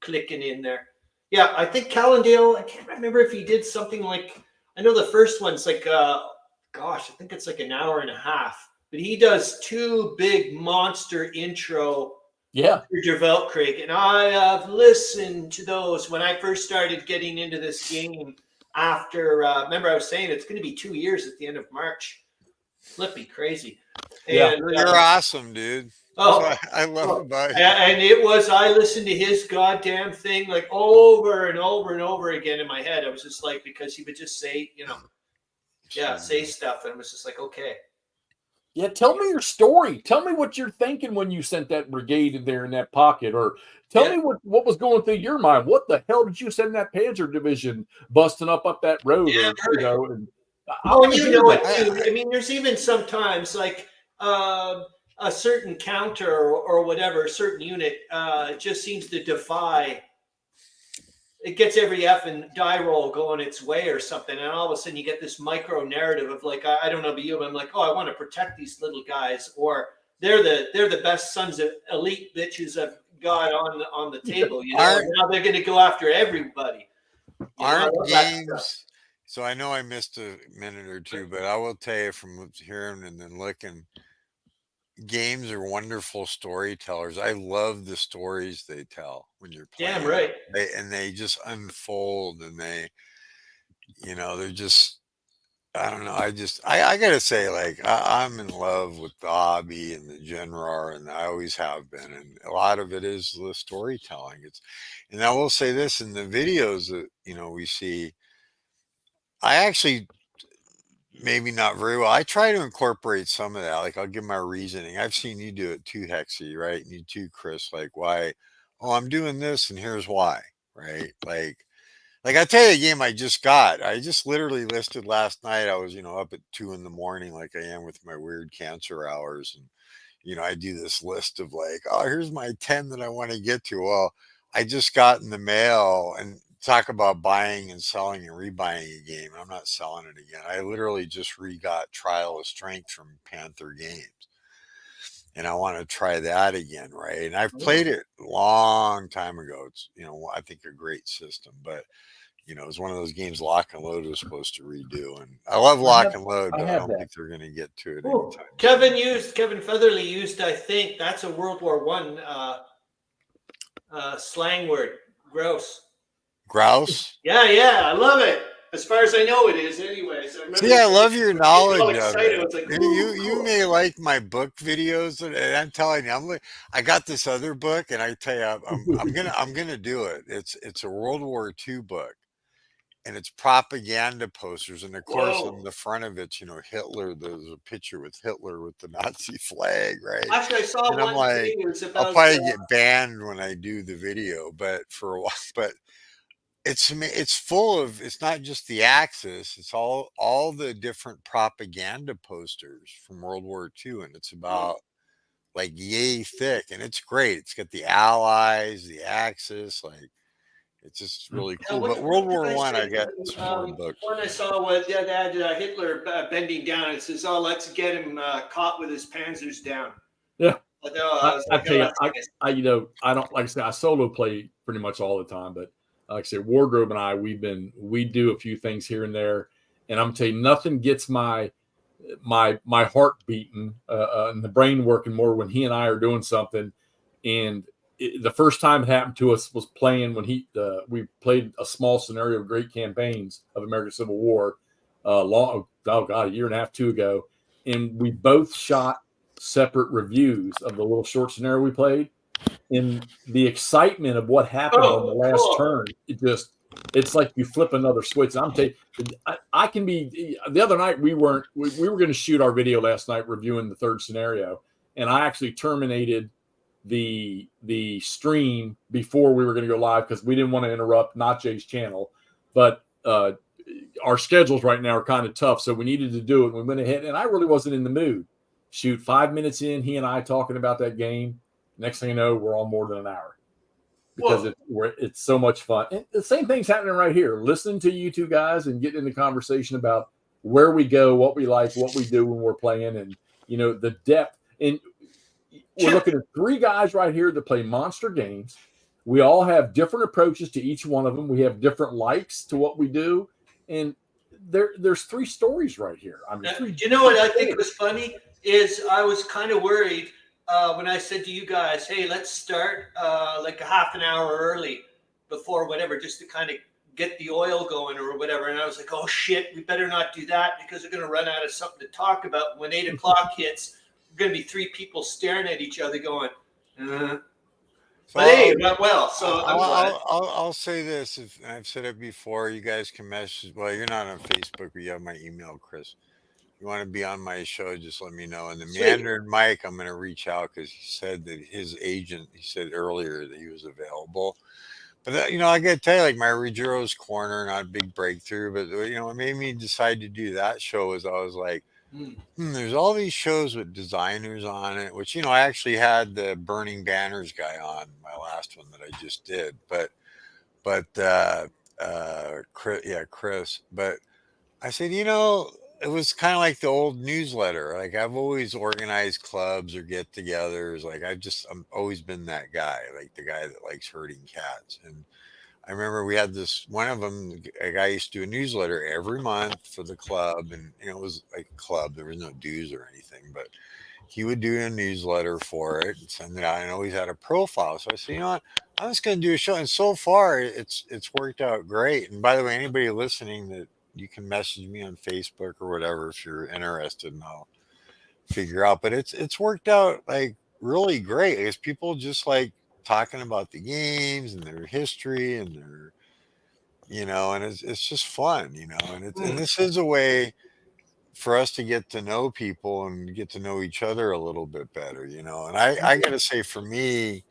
Speaker 1: clicking in there. Yeah, I think Callendale, I can't remember if he did something like, I know the first one's like, gosh, I think it's like an hour and a half, but he does 2 big monster intro.
Speaker 3: Yeah.
Speaker 1: Develop Craig, and I have listened to those when I first started getting into this game. After remember, I was saying it's going to be 2 years at the end of March. Flippy crazy.
Speaker 3: Yeah,
Speaker 1: and,
Speaker 2: you're awesome, dude. That's I love about it.
Speaker 1: And it was, I listened to his goddamn thing like over and over and over again in my head. I was just like, because he would just say, say stuff, and I was just like, okay.
Speaker 3: Yeah, tell me your story. Tell me what you're thinking when you sent that brigade in there in that pocket, or tell me what was going through your mind. What the hell did you send that Panzer division busting up that road?
Speaker 1: Yeah,
Speaker 3: and
Speaker 1: it too. I mean, there's even sometimes like a certain counter or whatever, a certain unit just seems to defy. It gets every effing die roll going its way or something, and all of a sudden you get this micro narrative of like, I don't know about you, but I'm like, oh, I want to protect these little guys, or they're the best sons of elite bitches I've got on the table. Now they're going to go after everybody.
Speaker 2: Aren't games? So I know I missed a minute or two, but I will tell you from hearing and then looking, games are wonderful storytellers. I love the stories they tell when you're playing.
Speaker 1: Damn right.
Speaker 2: They just unfold, and they're just, I don't know. I gotta say, like, I'm in love with the hobby and the genre, and I always have been. And a lot of it is the storytelling. And I will say this, in the videos that we see, I actually, maybe not very well, I try to incorporate some of that. Like, I'll give my reasoning. I've seen you do it too, Hexy, right? And you too, Chris. Like, why? Oh, I'm doing this, and here's why, right? Like I tell you, a game I just literally listed last night. I was, up at 2 a.m, like I am with my weird cancer hours. And, I do this list of like, oh, here's my 10 that I want to get to. Well, I just got in the mail, and talk about buying and selling and rebuying a game. I'm not selling it again. I literally just got Trial of Strength from Panther Games, and I want to try that again, right? And I've played it a long time ago. It's, I think a great system, but it's one of those games Lock and Load was supposed to redo, and I love Lock and Load, but I don't think they're going to get to it anytime.
Speaker 1: Kevin Featherly used, I think that's a World War I slang word, grouse.
Speaker 2: Grouse?
Speaker 1: Yeah, I love it. As far as I know, it is. Anyways,
Speaker 2: I love your knowledge of
Speaker 1: it.
Speaker 2: It.
Speaker 1: Like,
Speaker 2: you may like my book videos, and I'm telling you, I got this other book, and I tell you, I'm gonna do it. It's a World War II book, and it's propaganda posters, and of course on the front of it, Hitler. There's a picture with Hitler with the Nazi flag, right?
Speaker 1: Actually, I saw
Speaker 2: and I'm like, I'll probably get banned when I do the video, but for a while, but. It's full of, it's not just the Axis, it's all the different propaganda posters from World War II, and it's about like yay thick, and it's great. It's got the Allies, the Axis, like it's just really cool. But World War I got some more books.
Speaker 1: One I saw was they had Hitler bending down. It says, "Oh, let's get him caught with his panzers down."
Speaker 3: Yeah.
Speaker 1: I
Speaker 3: tell you, I don't, like I said, I solo play pretty much all the time, but like I said, Wardrobe and I, we do a few things here and there, and I'm telling you, nothing gets my heart beating and the brain working more when he and I are doing something. And the first time it happened to us was playing when we played a small scenario of Great Campaigns of American Civil War, a year and a half, 2 ago, and we both shot separate reviews of the little short scenario we played. In the excitement of what happened on the last turn, It's like you flip another switch. I'm telling you, I can be. The other night we were going to shoot our video last night reviewing the third scenario, and I actually terminated the stream before we were going to go live because we didn't want to interrupt Nache's channel. But our schedules right now are kind of tough, so we needed to do it. We went ahead, and I really wasn't in the mood. Shoot, 5 minutes in, he and I talking about that game. Next thing you know, we're on more than an hour because it's so much fun. And the same thing's happening right here. Listening to you two guys and getting into conversation about where we go, what we like, what we do when we're playing, and the depth. And we're looking at 3 guys right here that play monster games. We all have different approaches to each one of them. We have different likes to what we do, and there's 3 stories right here. I mean,
Speaker 1: do you know what I think was funny is I was kind of worried when I said to you guys, "Hey, let's start like a half an hour early before whatever, just to kind of get the oil going or whatever." And I was like, "Oh shit, we better not do that because we're going to run out of something to talk about when 8 o'clock hits." Going to be 3 people staring at each other going, but hey, it went well. So
Speaker 2: I'll say this. If I've said it before, you guys can message. Well, you're not on Facebook, but you have my email, Chris. If you want to be on my show, just let me know. And the Mandarin Mike, I'm going to reach out because he said that his agent, he said earlier that he was available. But I got to tell you, like my Rujuro's Corner, not a big breakthrough, but what made me decide to do that show is I was like, there's all these shows with designers on it, which I actually had the Burning Banners guy on my last one that I just did, but Chris. But I said, it was kind of like the old newsletter. Like I've always organized clubs or get-togethers. Like I'm always been that guy, like the guy that likes herding cats. And I remember we had this one of them. A guy used to do a newsletter every month for the club, and it was like a club. There was no dues or anything, but he would do a newsletter for it and send it out. And always had a profile. So I said, what? I'm just going to do a show. And so far, it's worked out great. And by the way, anybody listening, that you can message me on Facebook or whatever if you're interested, and I'll figure out. But it's worked out like really great. It's people just like talking about the games and their history and their and it's just fun, and this is a way for us to get to know people and get to know each other a little bit better, and I gotta say, for me,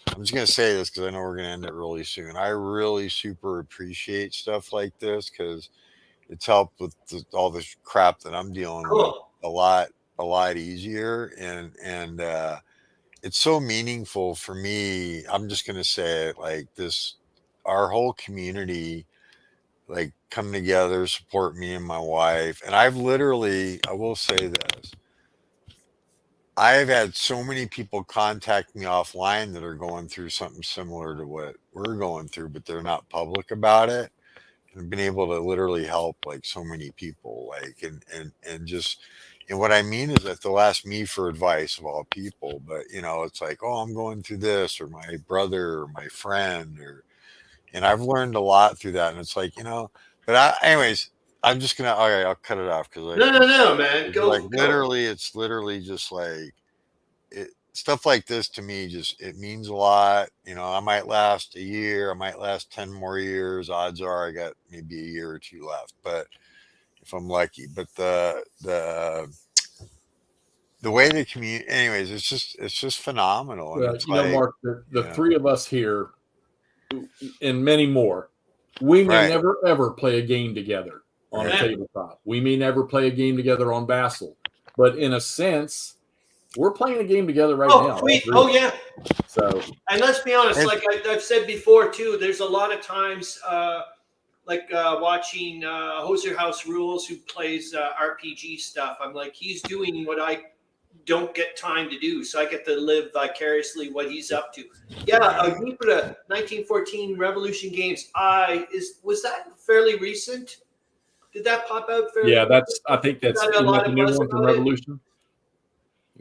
Speaker 2: I'm just gonna say this because I know we're gonna end it really soon. I really super appreciate stuff like this because it's helped with all this crap that I'm dealing with a lot easier, and it's so meaningful for me. I'm just gonna say it like this: our whole community, like, come together, support me and my wife. And I will say this: I've had so many people contact me offline that are going through something similar to what we're going through, but they're not public about it. And I've been able to literally help like so many people, like, and just. And what I mean is that they'll ask me for advice of all people, but it's like, oh, I'm going through this, or my brother, or my friend, and I've learned a lot through that. And it's like, anyways, I'm just gonna, all right, I'll cut it off because
Speaker 1: no, man, go.
Speaker 2: Literally, it's literally just like stuff like this to me. Just it means a lot. I might last a year, I might last 10 more years. Odds are I got maybe a year or 2 left, but if I'm lucky. But the way the community, anyways, it's just phenomenal. And it's
Speaker 3: Mark, the 3 of us here and many more, we may never ever play a game together on a tabletop. We may never play a game together on Vassal, but in a sense, we're playing a game together right now.
Speaker 1: Oh yeah.
Speaker 3: So,
Speaker 1: and let's be honest, like I've said before too, there's a lot of times watching Hoser House Rules, who plays RPG stuff. I'm like, he's doing what I don't get time to do, so I get to live vicariously what he's up to. Yeah, you put a 1914 Revolution Games. Was that fairly recent? Did that pop out fairly?
Speaker 3: Yeah, I think that's
Speaker 1: a lot of
Speaker 3: new
Speaker 1: buzz
Speaker 3: one from
Speaker 1: about it?
Speaker 3: Revolution.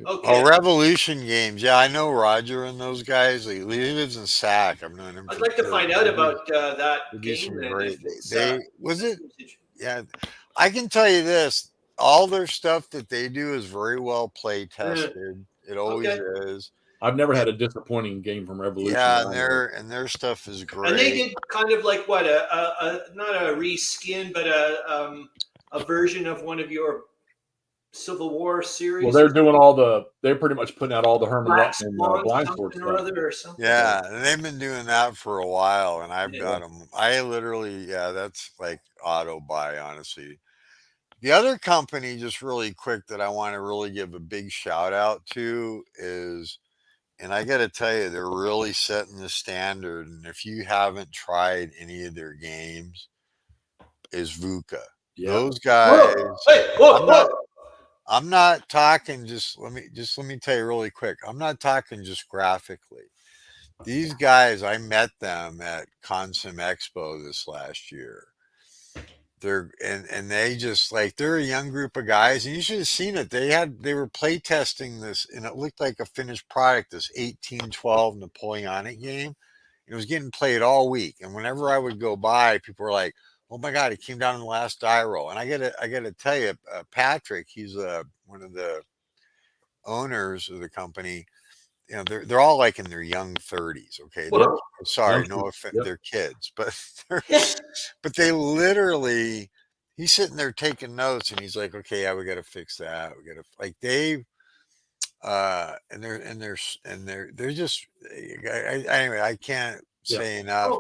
Speaker 1: Okay.
Speaker 2: Oh, Revolution Games. Yeah, I know Roger and those guys. He lives in Sac. I've known him.
Speaker 1: I'd like to find out about that game.
Speaker 2: Yeah, I can tell you this: all their stuff that they do is very well play tested. It always is.
Speaker 3: I've never had a disappointing game from Revolution.
Speaker 2: Yeah, and their stuff is great.
Speaker 1: And they did kind of like what a not a reskin, but a version of one of your Civil War series.
Speaker 3: Well, they're pretty much putting out all the Herman Lutt and Blind Sword stuff.
Speaker 1: Or something.
Speaker 2: Yeah, and they've been doing that for a while, and I've got them. I literally, that's like auto buy, honestly. The other company, just really quick, that I want to really give a big shout out to is, and I got to tell you, they're really setting the standard. And if you haven't tried any of their games, is VUCA.
Speaker 3: Yeah.
Speaker 2: Those guys.
Speaker 1: Whoa.
Speaker 2: I'm not talking just let me tell you really quick. I'm not talking just graphically. These guys, I met them at Consim Expo this last year. They're and they just like, they're a young group of guys, and you should have seen it. They were play testing this, and it looked like a finished product, this 1812 Napoleonic game. It was getting played all week, and whenever I would go by, people were like, "Oh my God, he came down in the last die roll." And I gotta tell you, Patrick, he's one of the owners of the company. You know, they're all like in their young 30s. Okay, sorry, no offense, they're kids, but but they literally, he's sitting there taking notes, and he's like, "Okay, yeah, we got to fix that. We got to like they." And they're just anyway. I can't say enough.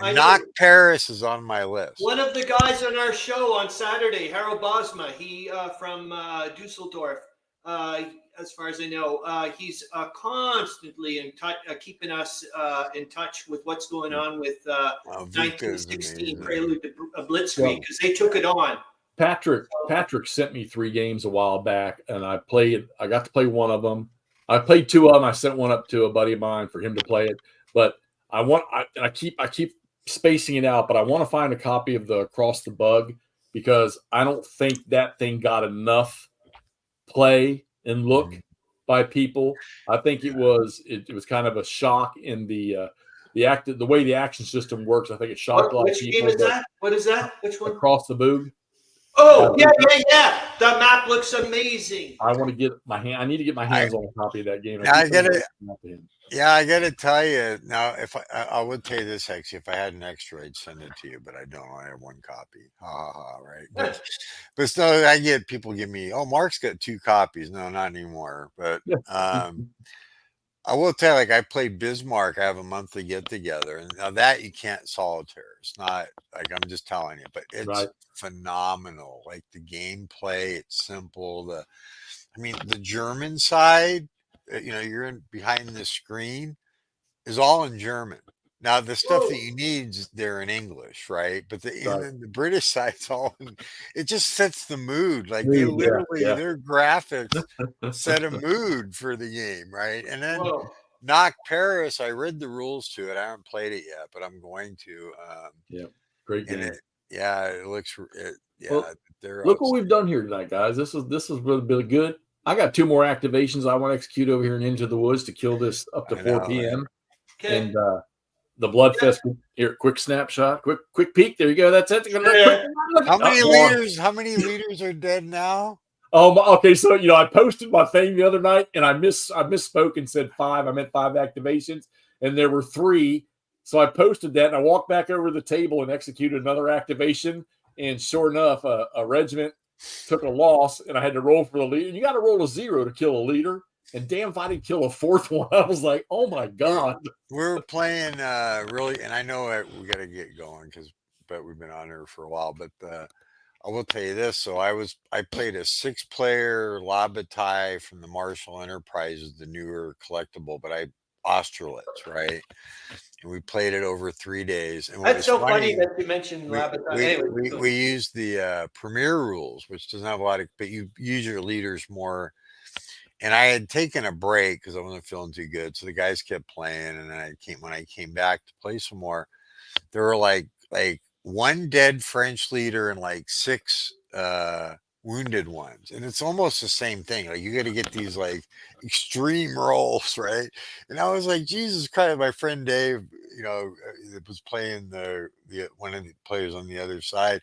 Speaker 2: Knock Paris is on my list.
Speaker 1: One of the guys on our show on Saturday, Harold Bosma, he from Dusseldorf. As far as I know, he's constantly in touch, keeping us in touch with what's going on with 1916 Prelude to Blitzkrieg, because they took it on.
Speaker 3: Patrick sent me 3 games a while back, and I got to play one of them. I played 2 of them. I sent one up to a buddy of mine for him to play it, but I keep spacing it out, but I want to find a copy of the Across the Bug, because I don't think that thing got enough play and look by people. I think it was kind of a shock in the way the action system works. I think it shocked a lot of people.
Speaker 1: Which game is that? What is that? Which one?
Speaker 3: Across the Bug.
Speaker 1: Oh, yeah. The map looks amazing.
Speaker 3: I want to get my hand. I need to get my hands on a copy of that game.
Speaker 2: I gotta tell you now. If I would tell you this, Hexy, if I had an extra, I'd send it to you, but I don't. I have 1 copy. Right? But still, I get people give me, "Oh, Mark's got 2 copies." No, not anymore. But I will tell you, like, I played Bismarck. I have a monthly get together, and now that you can't solitaire. It's not like, I'm just telling you, but it's phenomenal. Like the gameplay, it's simple. The German side, you're behind the screen, is all in German. Now the stuff that you need, they're in English, right? But the British side's all it just sets the mood. Like they literally, their graphics set a mood for the game, right? And then Knock Paris, I read the rules to it. I haven't played it yet, but I'm going to.
Speaker 3: Great game.
Speaker 2: It looks.
Speaker 3: Look what we've done here tonight, guys. This is really good. I got 2 more activations I want to execute over here in Into the Woods to kill this up to 4 p.m.
Speaker 1: Okay.
Speaker 3: And the Bloodfest here. Quick snapshot. Quick peek. There you go. That's it.
Speaker 2: How many leaders are dead now?
Speaker 3: Okay. So I posted my thing the other night, and I misspoke and said 5. I meant 5 activations, and there were 3. So I posted that, and I walked back over to the table and executed another activation. And sure enough, a regiment took a loss, and I had to roll for the leader. And you got to roll a 0 to kill a leader. And damn if I didn't kill a 4th one. I was like, oh my God.
Speaker 2: We're playing really, and I know we got to get going but we've been on here for a while. But I will tell you this. So I played a 6-player La Bataille from the Marshall Enterprises, the newer collectible, but Austerlitz, right? And we played it over 3 days. And
Speaker 1: that's so funny that you mentioned La Bataille.
Speaker 2: We used the Premier rules, which doesn't have a lot of, but you use your leaders more. And I had taken a break because I wasn't feeling too good. So the guys kept playing. And then when I came back to play some more, there were like 1 dead French leader and like 6 wounded ones. And it's almost the same thing. Like you got to get these like extreme rolls, right? And I was like, Jesus Christ, my friend Dave, was playing the one of the players on the other side.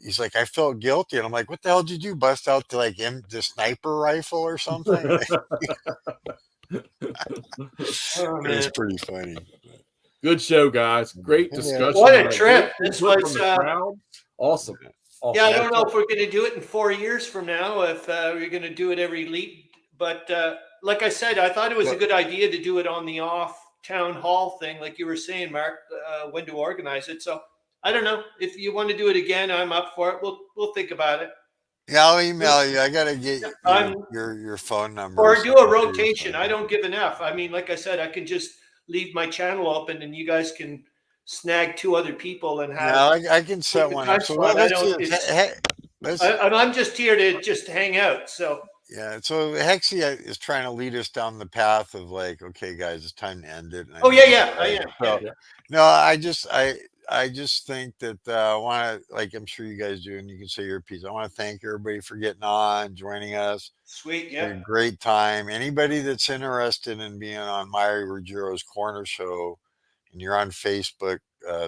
Speaker 2: He's like, I felt guilty. And I'm like, what the hell did you do? Bust out the sniper rifle or something?
Speaker 1: Oh, man.
Speaker 2: It's pretty funny.
Speaker 3: Good show, guys. Great
Speaker 2: Yeah.
Speaker 3: discussion.
Speaker 1: What a
Speaker 3: Great
Speaker 1: trip. This
Speaker 3: input
Speaker 1: was,
Speaker 3: from the crowd. Awesome.
Speaker 1: yeah, I don't know if we're going to do it in 4 years from now, if we're going to do it every week. But like I said, I thought it was a good idea to do it on the off town hall thing, like you were saying, Mark, when to organize it. So I don't know if you want to do it again. I'm up for it. We'll think about it.
Speaker 2: Yeah, I'll email you. I gotta get
Speaker 1: I'm-
Speaker 2: your phone number.
Speaker 1: Or do a rotation. I don't give an F. I mean, like I said, I can just leave my channel open and you guys can snag 2 other people and have.
Speaker 2: No, I can set one up. So
Speaker 1: I'm just here to just hang out. So
Speaker 2: yeah, so Hexy is trying to lead us down the path of like, okay, guys, it's time to end it.
Speaker 1: Oh yeah, I am.
Speaker 2: So,
Speaker 1: Yeah.
Speaker 2: no, I just think that I want to, like I'm sure you guys do, and you can say your piece. I want to thank everybody for getting on, joining us.
Speaker 1: Sweet,
Speaker 2: Had
Speaker 1: yeah.
Speaker 2: a great time. Anybody that's interested in being on Myri Ruggiero's Corner Show, and you're on Facebook,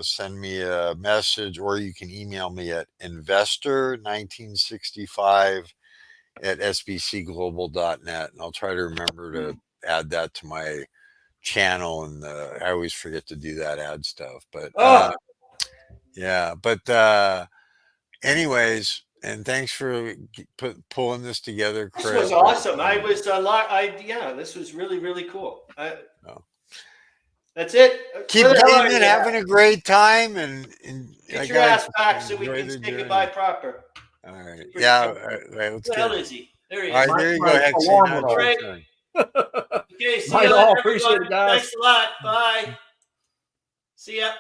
Speaker 2: send me a message, or you can email me at investor1965@sbcglobal.net, and I'll try to remember to add that to my channel. And I always forget to do that ad stuff, but yeah. But anyways, and thanks for pulling this together, Chris.
Speaker 1: This was awesome. I was a lot. This was really, really cool. That's it.
Speaker 2: Keep gaming, having a great time, and
Speaker 1: get your ass back so we can say goodbye proper.
Speaker 2: All right. Yeah. All right, let's
Speaker 1: Where the hell is he? There he is.
Speaker 2: All right, there you go, Hexy.
Speaker 1: Okay, see
Speaker 3: Right
Speaker 1: you
Speaker 3: on.
Speaker 1: later,
Speaker 3: Appreciate it,
Speaker 1: everyone.
Speaker 3: guys.
Speaker 1: Thanks a lot. Bye. See ya.